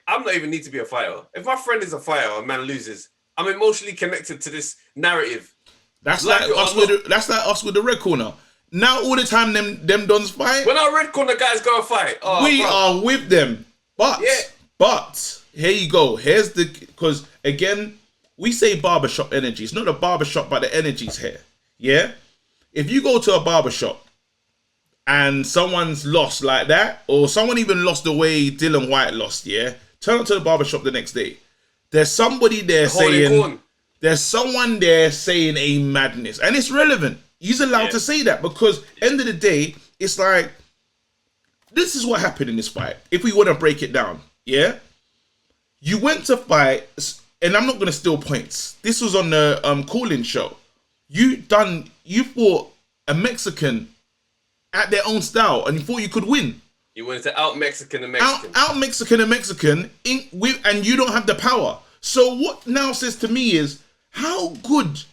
I'm not even need to be a fighter. If my friend is a fighter and man loses, I'm emotionally connected to this narrative. That's like us with the red corner. Now all the time them dons fight. When our red corner guys go and fight, we are with them. But here you go. Because again, we say barbershop energy. It's not a barbershop, but the energy's here. Yeah? If you go to a barbershop and someone's lost like that, or someone even lost the way Dylan White lost, yeah? Turn up to the barbershop the next day. There's somebody there saying... There's someone there saying a madness. And it's relevant. He's allowed to say that because end of the day, it's like, this is what happened in this fight. If we want to break it down, yeah? You went to fight, and I'm not going to steal points. This was on the call-in show. You fought a Mexican at their own style, and you thought you could win. You wanted to out-Mexican a Mexican. Out-Mexican a Mexican, and you don't have the power. So what now says to me is, how good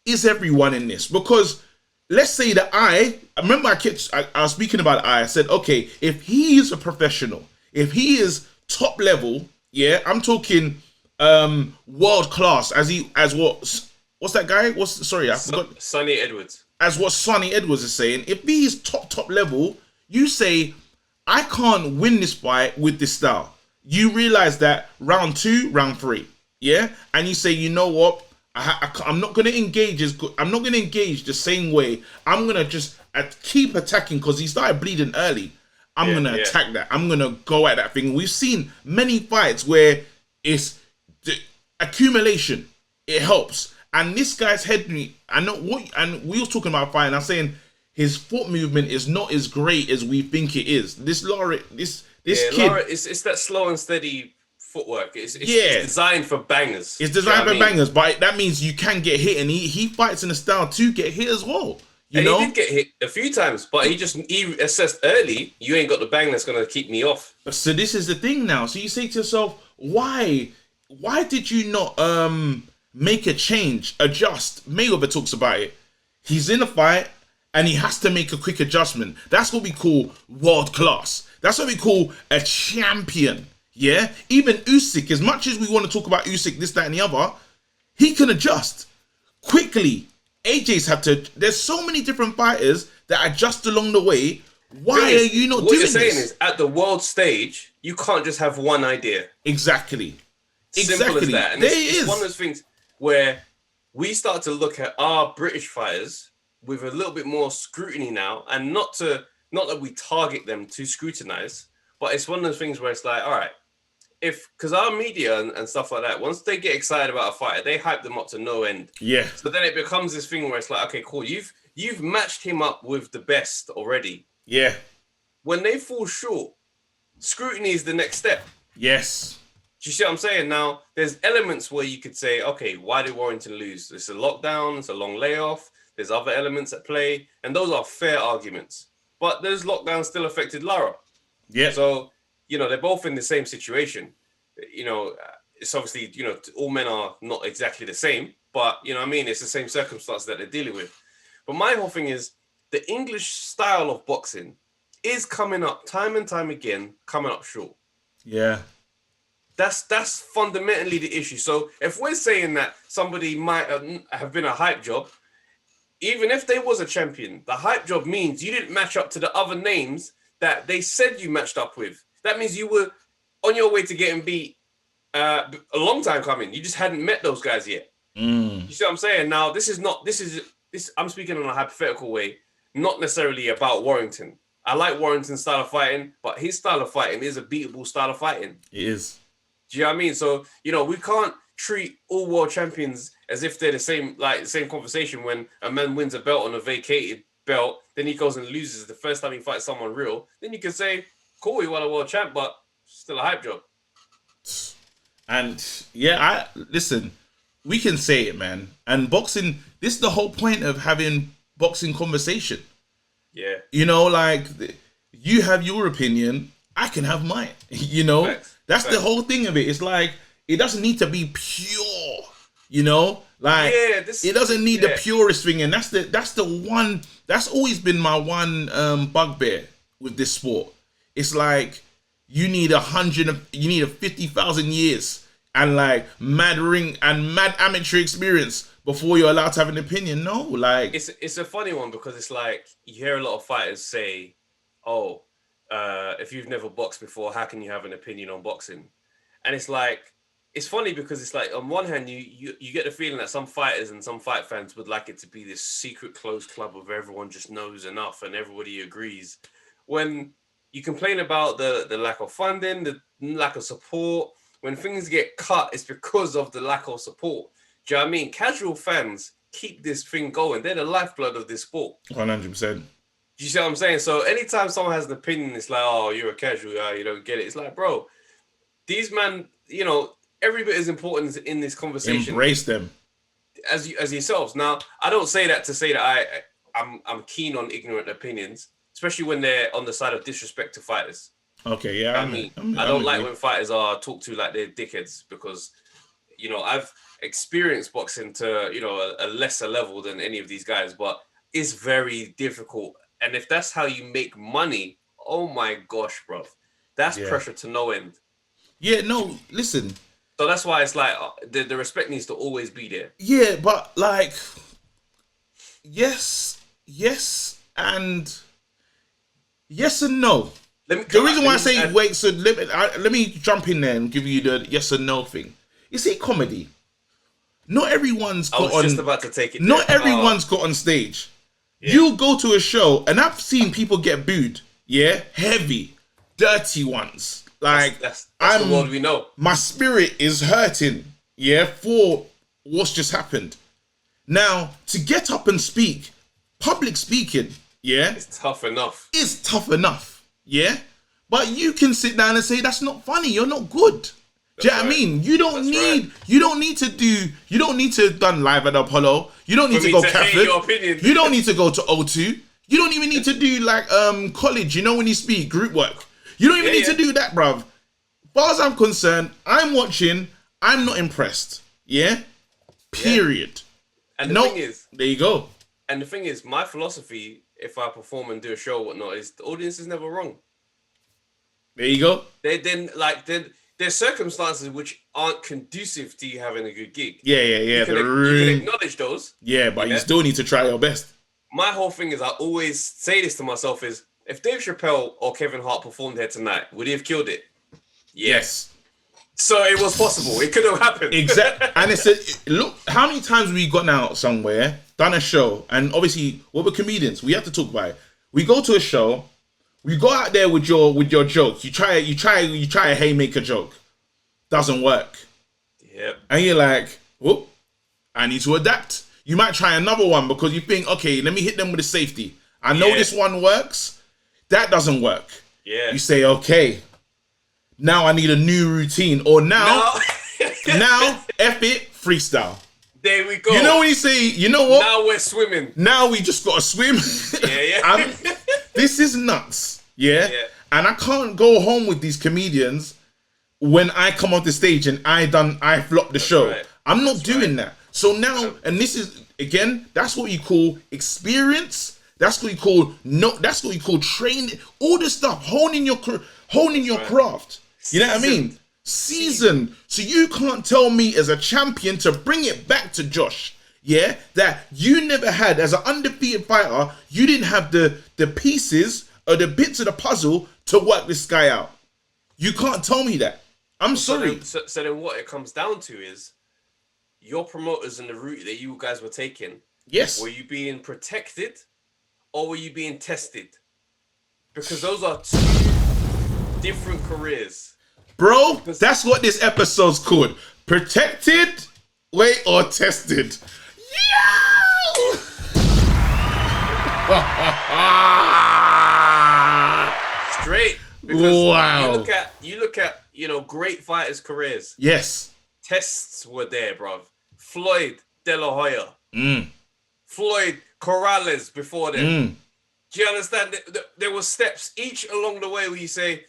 is everyone in this? Because let's say that I remember I was speaking about I said, okay, if he is a professional, if he is top level, yeah, I'm talking world class what's that guy? I forgot. Sonny Edwards. As what Sonny Edwards is saying, if he is top level, you say, I can't win this fight with this style. You realize that round 2, round 3, yeah? And you say, you know what? I'm not going to engage I'm not going to engage the same way. I'm going to just keep attacking because he started bleeding early. I'm going to attack that. I'm going to go at that thing. We've seen many fights where it's the accumulation. It helps. And this guy's head, I know what, and we was talking about fighting. I'm saying his foot movement is not as great as we think it is. This kid, it's that slow and steady footwork. It's designed for bangers. It's designed for bangers, but that means you can get hit, and he fights in a style to get hit as well. You know? He did get hit a few times, but he assessed early, you ain't got the bang that's gonna keep me off. So this is the thing now. So you say to yourself, why did you not make a change, adjust? Mayweather talks about it. He's in a fight and he has to make a quick adjustment. That's what we call world class. That's what we call a champion. Yeah? Even Usyk, as much as we want to talk about Usyk, this, that, and the other, he can adjust quickly. AJ's had to. There's so many different fighters that adjust along the way. Why are you not doing this? What you're saying is, at the world stage, you can't just have one idea. Exactly. Simple as that. And it's one of those things where we start to look at our British fighters with a little bit more scrutiny now, and not that we target them to scrutinize, but it's one of those things where it's like, all right, because our media and stuff like that, once they get excited about a fighter, they hype them up to no end. Yeah. So then it becomes this thing where it's like, okay, cool, you've matched him up with the best already. Yeah. When they fall short, scrutiny is the next step. Yes. Do you see what I'm saying? Now, there's elements where you could say, okay, why did Warrington lose? It's a lockdown, it's a long layoff, there's other elements at play, and those are fair arguments. But those lockdowns still affected Lara. Yeah. So, they're both in the same situation. It's obviously, all men are not exactly the same, but, it's the same circumstance that they're dealing with. But my whole thing is the English style of boxing is coming up time and time again, coming up short. Yeah. That's fundamentally the issue. So if we're saying that somebody might have been a hype job, even if they was a champion, the hype job means you didn't match up to the other names that they said you matched up with. That means you were on your way to getting beat a long time coming. You just hadn't met those guys yet. You see what I'm saying? Now, this I'm speaking in a hypothetical way, not necessarily about Warrington. I like Warrington's style of fighting, but his style of fighting is a beatable style of fighting. It is. Do you know what I mean? So, we can't treat all world champions as if they're the same conversation when a man wins a belt on a vacated belt, then he goes and loses the first time he fights someone real. Then you can say, cool, he won a world champ, but still a hype job. And yeah, listen, we can say it, man. And boxing, this is the whole point of having boxing conversation. Yeah. You have your opinion, I can have mine. Facts. That's the whole thing of it. It's like, it doesn't need to be pure, it doesn't need the purest thing. And that's the one, that's always been my one bugbear with this sport. It's like, you need 50,000 years and like mad amateur experience before you're allowed to have an opinion. No, like it's a funny one because it's like you hear a lot of fighters say, if you've never boxed before, how can you have an opinion on boxing? And it's like, it's funny because it's like, on one hand, you get the feeling that some fighters and some fight fans would like it to be this secret closed club of everyone just knows enough and everybody agrees. When you complain about the lack of funding, the lack of support, when things get cut, it's because of the lack of support. Do you know what I mean? Casual fans keep this thing going. They're the lifeblood of this sport. 100%. Do you see what I'm saying? So anytime someone has an opinion, it's like, oh, you're a casual guy, you don't get it. It's like, bro, these men, every bit is important in this conversation. Embrace them. As yourselves. Now, I don't say that to say that I'm keen on ignorant opinions, especially when they're on the side of disrespect to fighters. Okay, yeah. I don't like when fighters are talked to like they're dickheads because, I've experienced boxing to, a lesser level than any of these guys, but it's very difficult. And if that's how you make money, oh my gosh, bro, that's pressure to no end. Yeah, no, listen. So that's why it's like the respect needs to always be there. Yeah, but like, yes, and no. The reason why I say wait, so let me jump in there and give you the yes and no thing. You see, comedy. Not everyone's got on. I was just about to take it. Not everyone's got on stage. Yeah. You'll go to a show, and I've seen people get booed. Yeah, heavy, dirty ones. Like that's the world we know. My spirit is hurting. Yeah, for what's just happened. Now to get up and speak, public speaking. Yeah, it's tough enough. It's tough enough. Yeah, but you can sit down and say that's not funny. You're not good. Do you know what I mean? You don't need to have done live at Apollo. You don't need to go Catholic. You don't need to go to O2. You don't even need to do like college, when you speak, group work. You don't even need to do that, bruv. As far as I'm concerned, I'm watching, I'm not impressed. Yeah? Period. Yeah. And the thing is, there you go. And the thing is, my philosophy, if I perform and do a show or whatnot, is the audience is never wrong. There you go. There's circumstances which aren't conducive to you having a good gig. Yeah. You can acknowledge those. Yeah, but you still need to try your best. My whole thing is, I always say this to myself is, if Dave Chappelle or Kevin Hart performed here tonight, would he have killed it? Yes. So it was possible. It could have happened. Exactly. And look, how many times we gone out somewhere, done a show, and obviously, we're comedians. We have to talk about it. We go to a show. We go out there with your joke. You try a haymaker joke. doesn't work. Yep. And you're like, whoop, I need to adapt. You might try another one because you think, okay, let me hit them with a safety. I know this one works. That doesn't work. Yeah. You say, okay, now I need a new routine. Or now F it, freestyle. There we go. You know when you say, you know what? Now we're swimming. Now we just got to swim. Yeah. This is nuts. Yeah? And I can't go home with these comedians when I come off the stage and I flop the show. Right. I'm not doing that. So now, and this is, again, that's what you call experience. That's what you call training. All this stuff, honing your craft. You know what I mean? Season. So you can't tell me as a champion, to bring it back to Josh, that you never had, as an undefeated fighter, you didn't have the pieces or the bits of the puzzle to work this guy out. You can't tell me that. I'm sorry. So then what it comes down to is your promoters and the route that you guys were taking. Yes. Were you being protected or were you being tested? Because those are two different careers. Bro, that's what this episode's called. Protected, or tested. Yeah! Straight. Because you look at great fighters' careers. Yes. Tests were there, bro. Floyd De La Hoya. Floyd Corrales before them. Do you understand? There were steps each along the way where you say,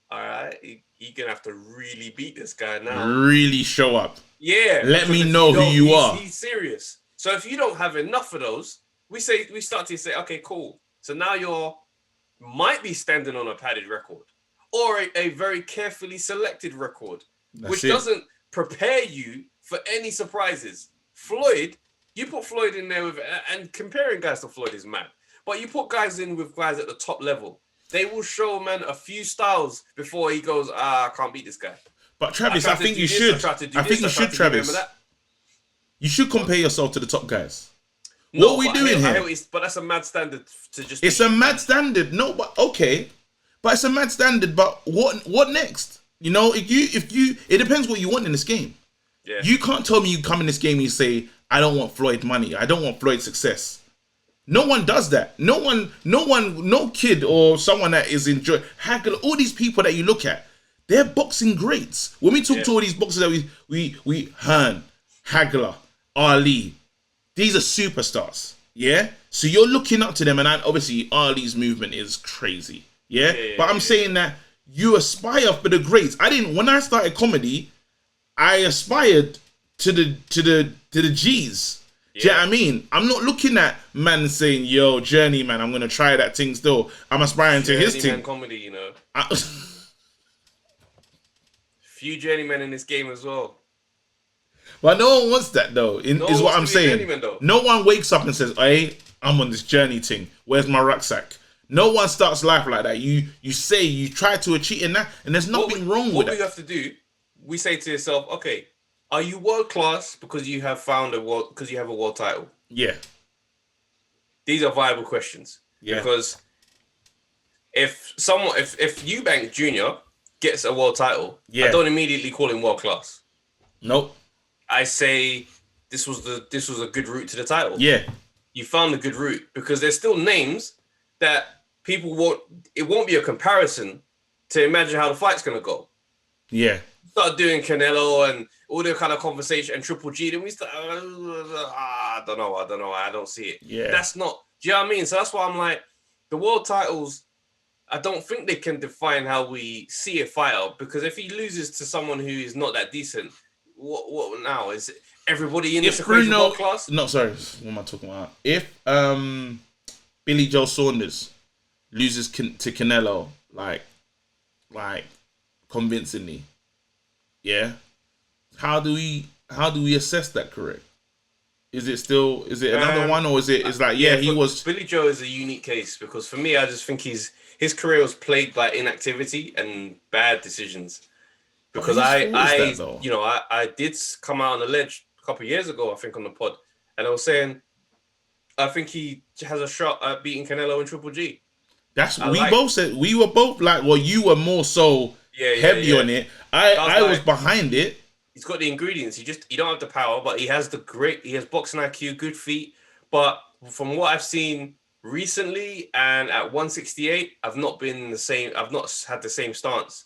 all right, you're going to have to really beat this guy now. Really show up. Yeah. Let me know who you are. He's serious. So if you don't have enough of those, we start to say, okay, cool. So now you're might be standing on a padded record or a very carefully selected record, which doesn't prepare you for any surprises. Floyd, you put Floyd in there with, and comparing guys to Floyd is mad, but you put guys in with guys at the top level. They will show man a few styles before he goes, I can't beat this guy. But Travis, I think you should. I think you should, Travis. You should compare yourself to the top guys. What are we doing here? But that's a mad standard to just. It's a mad standard. No, but okay. But it's a mad standard. But what next? You know, if you, it depends what you want in this game. Yeah. You can't tell me you come in this game and you say, I don't want Floyd money. I don't want Floyd success. No one does that. No kid or someone that is enjoying Hagler, all these people that you look at, they're boxing greats. When we talk to all these boxers that we Hearn, Hagler, Ali, these are superstars. Yeah? So you're looking up to them, and obviously Ali's movement is crazy. Yeah? But I'm saying that you aspire for the greats. When I started comedy, I aspired to the G's. Do you know what I mean? I'm not looking at man saying, yo, Journeyman, I'm going to try that thing still. I'm aspiring to his thing. Comedy, you know. Few journeymen in this game as well. But no one wants that, though, is what I'm saying. No one wakes up and says, hey, I'm on this journey thing. Where's my rucksack? No one starts life like that. You say, you try to achieve in that, and there's nothing wrong with it. What we have to do, we say to yourself, okay, are you world class because you have a world title? Yeah. These are viable questions. Yeah. Because if Eubank Jr. gets a world title, I don't immediately call him world class. Nope. I say this was a good route to the title. Yeah. You found a good route because there's still names that people won't. It won't be a comparison to imagine how the fight's gonna go. Yeah. Start doing Canelo and all the kind of conversation and Triple G, then we start, I don't know, I don't see it. Yeah. That's not, do you know what I mean? So that's why I'm like, the world titles, I don't think they can define how we see a fighter, because if he loses to someone who is not that decent, what now? Is everybody in this equation world class? No, sorry, what am I talking about? If Billy Joe Saunders loses to Canelo, like convincingly, yeah, how do we assess that correct? Is it another one, or it's like he was. Billy Joe is a unique case because for me, I just think his career was plagued by inactivity and bad decisions. Because I did come out on the ledge a couple of years ago, I think, on the pod, and I was saying I think he has a shot at beating Canelo in Triple G. Both said, we were both like, well, you were more so heavy on it. I was behind it. He's got the ingredients. You don't have the power, but he has boxing IQ, good feet. But from what I've seen recently and at 168, I've not been the same. I've not had the same stance.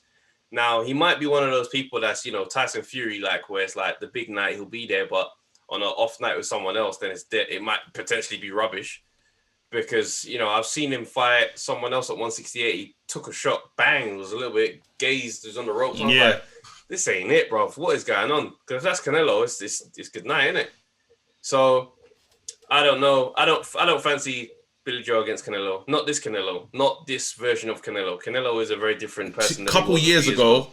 Now, he might be one of those people that's, Tyson Fury, like, where it's like the big night, he'll be there, but on an off night with someone else, then it might potentially be rubbish. Because, I've seen him fight someone else at 168. He took a shot, bang, was a little bit gazed, was on the ropes. Yeah. Like, this ain't it, bro. What is going on? Because if that's Canelo, it's good night, isn't it? So, I don't know. I don't fancy Billy Joe against Canelo. Not this Canelo. Not this version of Canelo. Canelo is a very different person. Couple years ago.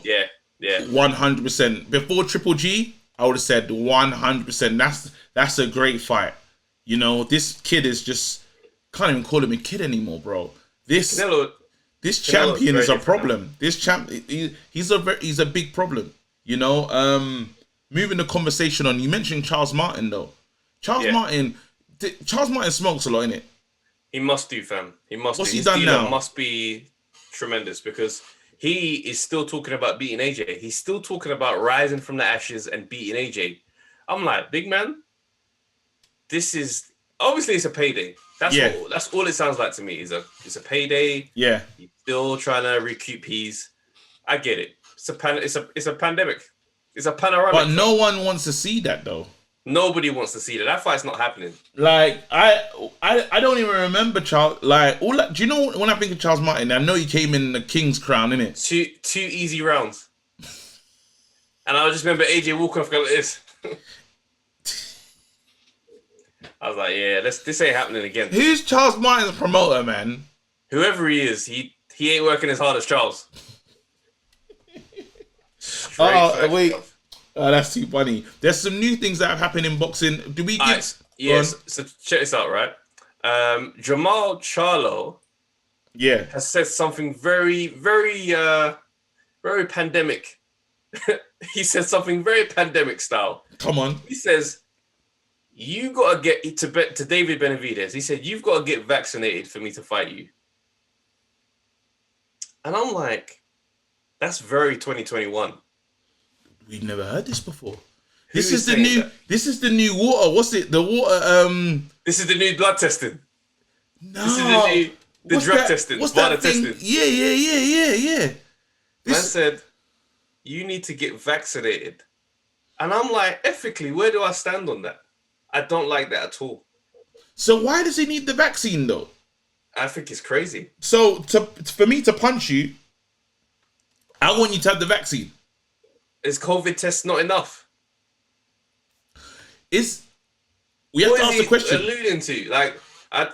Yeah. 100%. Before Triple G, I would have said 100%. That's a great fight. This kid is just, can't even call him a kid anymore, bro. This champion is a problem. This he's a big problem. Moving the conversation on. You mentioned Charles Martin though. Charles Martin smokes a lot, innit? He must do, fam. He must. What's do. he done now? Must be tremendous because he is still talking about beating AJ. He's still talking about rising from the ashes and beating AJ. I'm like, big man. This is obviously it's a payday. That's all it sounds like to me. It's a payday. Yeah. He's still trying to recoup peas. I get it. It's a pandemic. It's a panoramic. But no one wants to see that though. Nobody wants to see that. That fight's not happening. Like I don't even remember Charles. Like do you know when I think of Charles Martin? I know he came in the King's Crown, innit? Two easy rounds. And I just remember AJ walking off going like this. I was like, yeah, this ain't happening again. Who's Charles Martin's promoter, man? Whoever he is, he ain't working as hard as Charles. Wait. Oh, that's too funny. There's some new things that have happened in boxing. Do we get... Yes, so check this out, right? Jamal Charlo has said something very, very, very pandemic. He said something very pandemic style. Come on. He says... You gotta get to David Benavidez. He said, you've got to get vaccinated for me to fight you. And I'm like, that's very 2021. We've never heard this before. This is the new water. What's it? The water. This is the new blood testing. No. This is the drug testing. What's that thing? Testing. Yeah. Man said, you need to get vaccinated. And I'm like, ethically, where do I stand on that? I don't like that at all. So why does he need the vaccine though? I think it's crazy. So for me to punch you, I want you to have the vaccine. Is COVID test not enough? We have to ask the question. Alluding to like,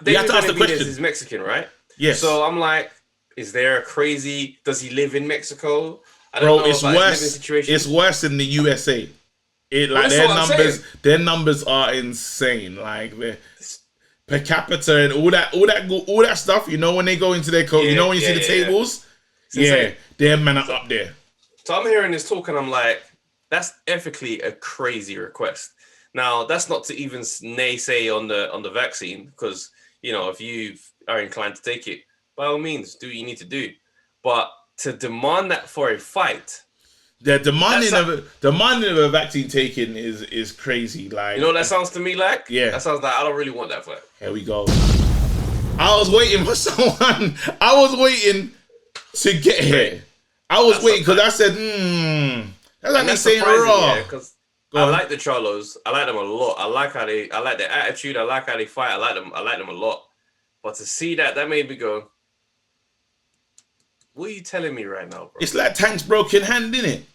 we have to ask the question. Is Mexican, right? Yes. So I'm like, is there a crazy? Does he live in Mexico? I don't know it's worse. His living situation. It's worse in the USA. Their numbers are insane. Like per capita and all that stuff. When they go into their code, when you see the tables, their men are up there. So I'm hearing this talk and I'm like, that's ethically a crazy request. Now that's not to even naysay on the vaccine because if you are inclined to take it, by all means, do what you need to do. But to demand that for a fight. The demanding of a vaccine taken is crazy. Like, what that sounds to me like? Yeah. That sounds like I don't really want that fight. Here we go. I was waiting for someone. I was waiting to get here. I was waiting because I said, that's like me saying raw. Yeah, because I like the Charlos. I like them a lot. I like their attitude. I like how they fight. I like them a lot. But to see that made me go, what are you telling me right now, bro? It's like Tank's broken hand, isn't it?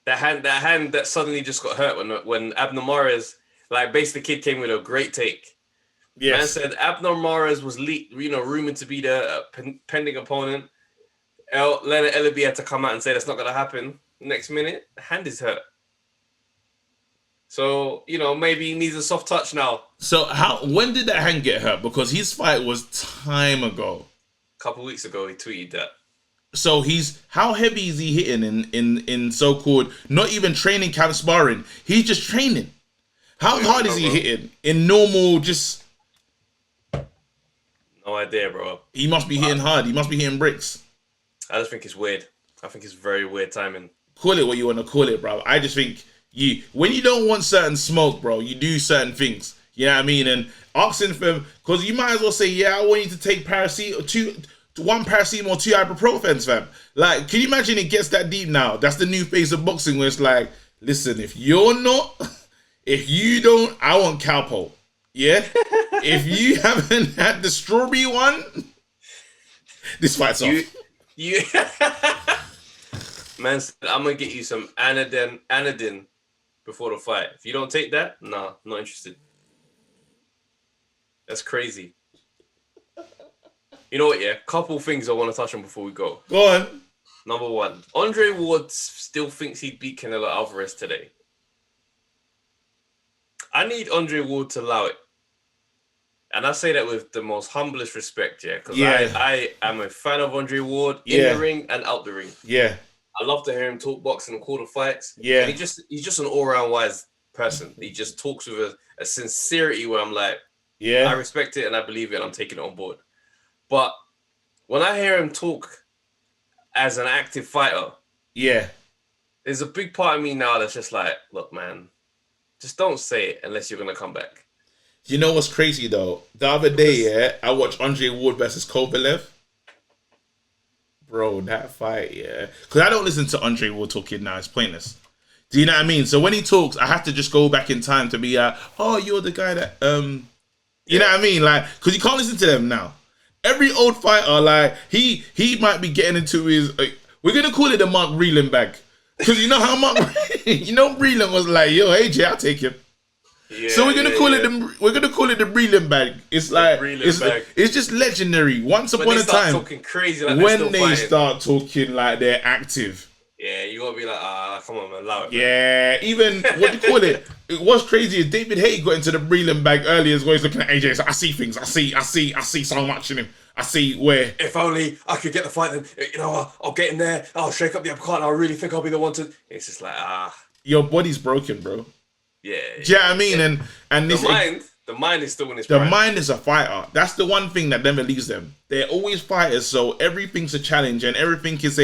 That hand that suddenly just got hurt when Abner Mares, like, basically the kid came with a great take. Yes. Man said Abner Mares was rumored to be the pending opponent. Leonard Ellaby had to come out and say that's not going to happen. Next minute, the hand is hurt. So, maybe he needs a soft touch now. So when did that hand get hurt? Because his fight was time ago. A couple weeks ago, he tweeted that. So how heavy is he hitting in so-called, not even training camp sparring? He's just training. How hard is he hitting in normal just... No idea, bro. He must be hitting hard. He must be hitting bricks. I just think it's weird. I think it's very weird timing. Call it what you want to call it, bro. I just think when you don't want certain smoke, bro, you do certain things. You know what I mean? And asking for, because you might as well say, yeah, I want you to take one paracetamol, 2 ibuprofens, fam. Like, can you imagine it gets that deep now? That's the new face of boxing where it's like, listen, if you don't, I want Calpol. Yeah? If you haven't had the strawberry one, this fight's off. Man said, I'm going to get you some anodin before the fight. If you don't take that, nah, not interested. That's crazy. You know what, yeah? Couple things I want to touch on before we go. Go on. Number one, Andre Ward still thinks he'd beat Canelo Alvarez today. I need Andre Ward to allow it. And I say that with the most humblest respect, yeah? Because I am a fan of Andre Ward in the ring and out the ring. Yeah. I love to hear him talk boxing and call the fights. Yeah. And he's just an all-round wise person. He just talks with a sincerity where I'm like, yeah, I respect it and I believe it and I'm taking it on board. But when I hear him talk as an active fighter, there's a big part of me now that's just like, look, man, just don't say it unless you're going to come back. You know what's crazy, though? The other day, I watched Andre Ward versus Kovalev. Bro, that fight, because I don't listen to Andre Ward talking now. It's pointless. Do you know what I mean? So when he talks, I have to just go back in time to be oh, you're the guy that, you know what I mean? Like, because you can't listen to them now. Every old fighter, like, he might be getting into his, we're going to call it the Mark Breland bag. Because you know how Breland was like, yo, AJ, I'll take him. Yeah, so we're gonna call it the Breland bag. It's like it's just legendary. Once upon a time, talking crazy like when they start talking like they're active. Yeah, you gotta be like, come on, man, allow it. Yeah, even what do you call it? What's crazy is David Haye got into the Breland bag earlier as well. He's looking at AJ. So I see things. I see so much in him. I see where. If only I could get the fight, then I'll get in there. I'll shake up the uppercut. And I really think I'll be the one to. It's just like your body's broken, bro. Yeah. Do you know what I mean? Yeah. And this the mind is still in its prime. The mind is a fighter. That's the one thing that never leaves them. They're always fighters, so everything's a challenge and everything is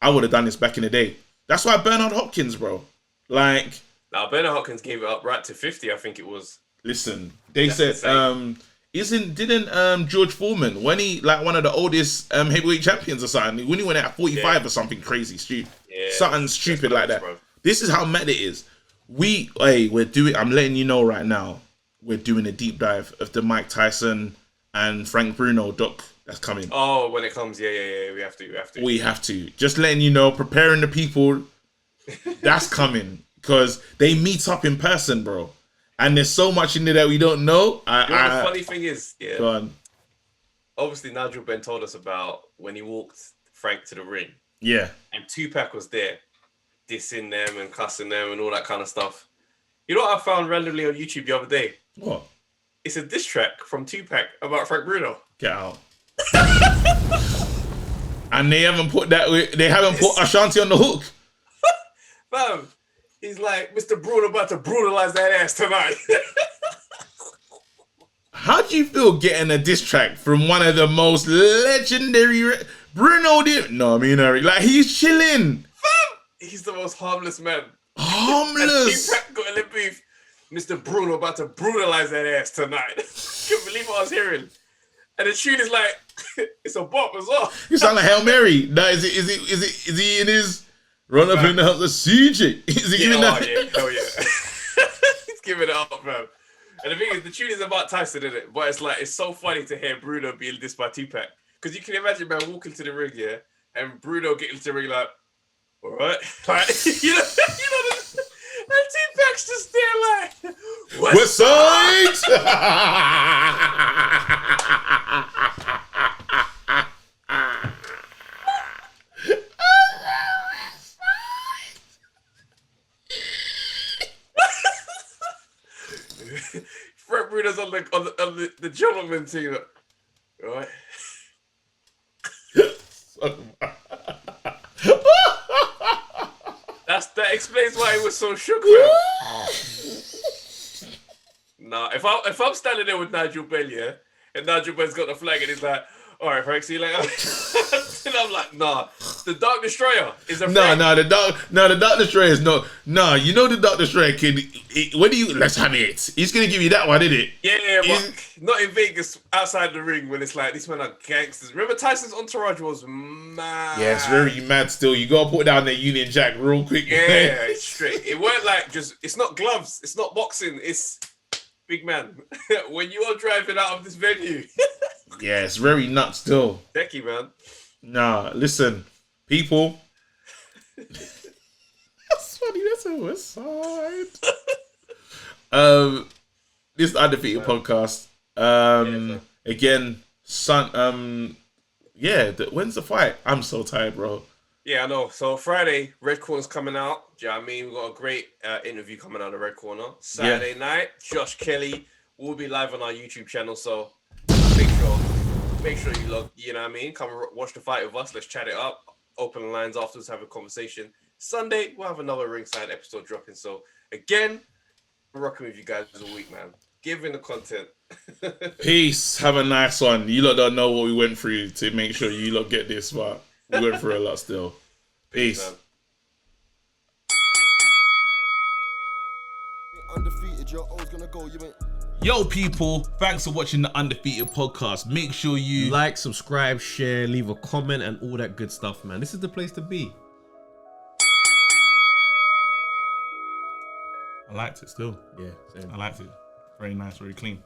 I would have done this back in the day. That's why Bernard Hopkins, bro. Like, now Bernard Hopkins gave it up right to 50, I think it was. Listen, they said didn't George Foreman, when he like one of the oldest heavyweight champions or something, when he went at 45 or something crazy stupid. Yeah, something stupid like that. Bro. This is how mad it is. I'm letting you know right now, we're doing a deep dive of the Mike Tyson and Frank Bruno doc that's coming. Oh, when it comes, yeah, we have to. Just letting you know, preparing the people, that's coming. Because they meet up in person, bro. And there's so much in there that we don't know. The funny thing is, go on. Obviously Nigel Benn told us about when he walked Frank to the ring. Yeah. And Tupac was there, dissing them and cussing them and all that kind of stuff. You know what I found randomly on YouTube the other day? What? It's a diss track from Tupac about Frank Bruno. Get out. And they haven't put Ashanti on the hook. Fam, he's like, Mr. Bruno about to brutalize that ass tonight. How do you feel getting a diss track from one of the most legendary Bruno? Like, he's chilling. Fam, he's the most harmless man. Harmless. And Tupac got a lip beef. Mr. Bruno about to brutalize that ass tonight. Couldn't believe what I was hearing. And the tune is like, it's a bop as well. You sound like Hail Mary. Now, is he in his run up in the house of CJ? Is he giving that? Yeah, hell yeah. He's giving it up, bro. And the thing is, the tune is about Tyson, isn't it? But it's so funny to hear Bruno being dissed by Tupac. Because you can imagine, man, walking to the ring, yeah, and Bruno getting to the ring like, all right. Like, you know, and Tupac's just there like, West Side! Frank Bruno's on the gentleman team. All right. That explains why he was so shook, man. Nah, if I'm standing there with Nigel Benn, yeah, and Nigel Benn's got the flag and he's like, all right, Frank, see you later. And I'm like, nah, The Dark Destroyer is a the Dark Destroyer is not. No, you know the Dark Destroyer kid. When do you? Let's have it. He's gonna give you that one, isn't it? Yeah, but not in Vegas. Outside the ring, when it's like these men are gangsters. Remember Tyson's entourage was mad. Yeah, it's very mad. Still, you gotta put down the Union Jack real quick. Yeah, it's straight. It weren't like just. It's not gloves. It's not boxing. It's big man. When you are driving out of this venue. Yeah, it's very nuts still. Decky, man. Nah, listen, people. That's funny. That's a West Side. This is the Undefeated podcast. Again, when's the fight? I'm so tired, bro. Yeah, I know. So Friday, Red Corner's coming out. Do you know what I mean? We've got a great interview coming out of Red Corner. Saturday night, Josh Kelly will be live on our YouTube channel. So make sure you log, you know what I mean? Come watch the fight with us. Let's chat it up. Open the lines afterwards, have a conversation. Sunday, we'll have another ringside episode dropping. So again, we're rocking with you guys all week, man. Giving the content. Peace. Have a nice one. You lot don't know what we went through to make sure you lot get this, but we went through a lot still. Peace. Undefeated, you're always gonna go. You ain't. Yo, people, thanks for watching the Undefeated podcast. Make sure you like, subscribe, share, leave a comment, and all that good stuff, man. This is the place to be. I liked it still. Yeah, same. I liked it. Very nice, very clean.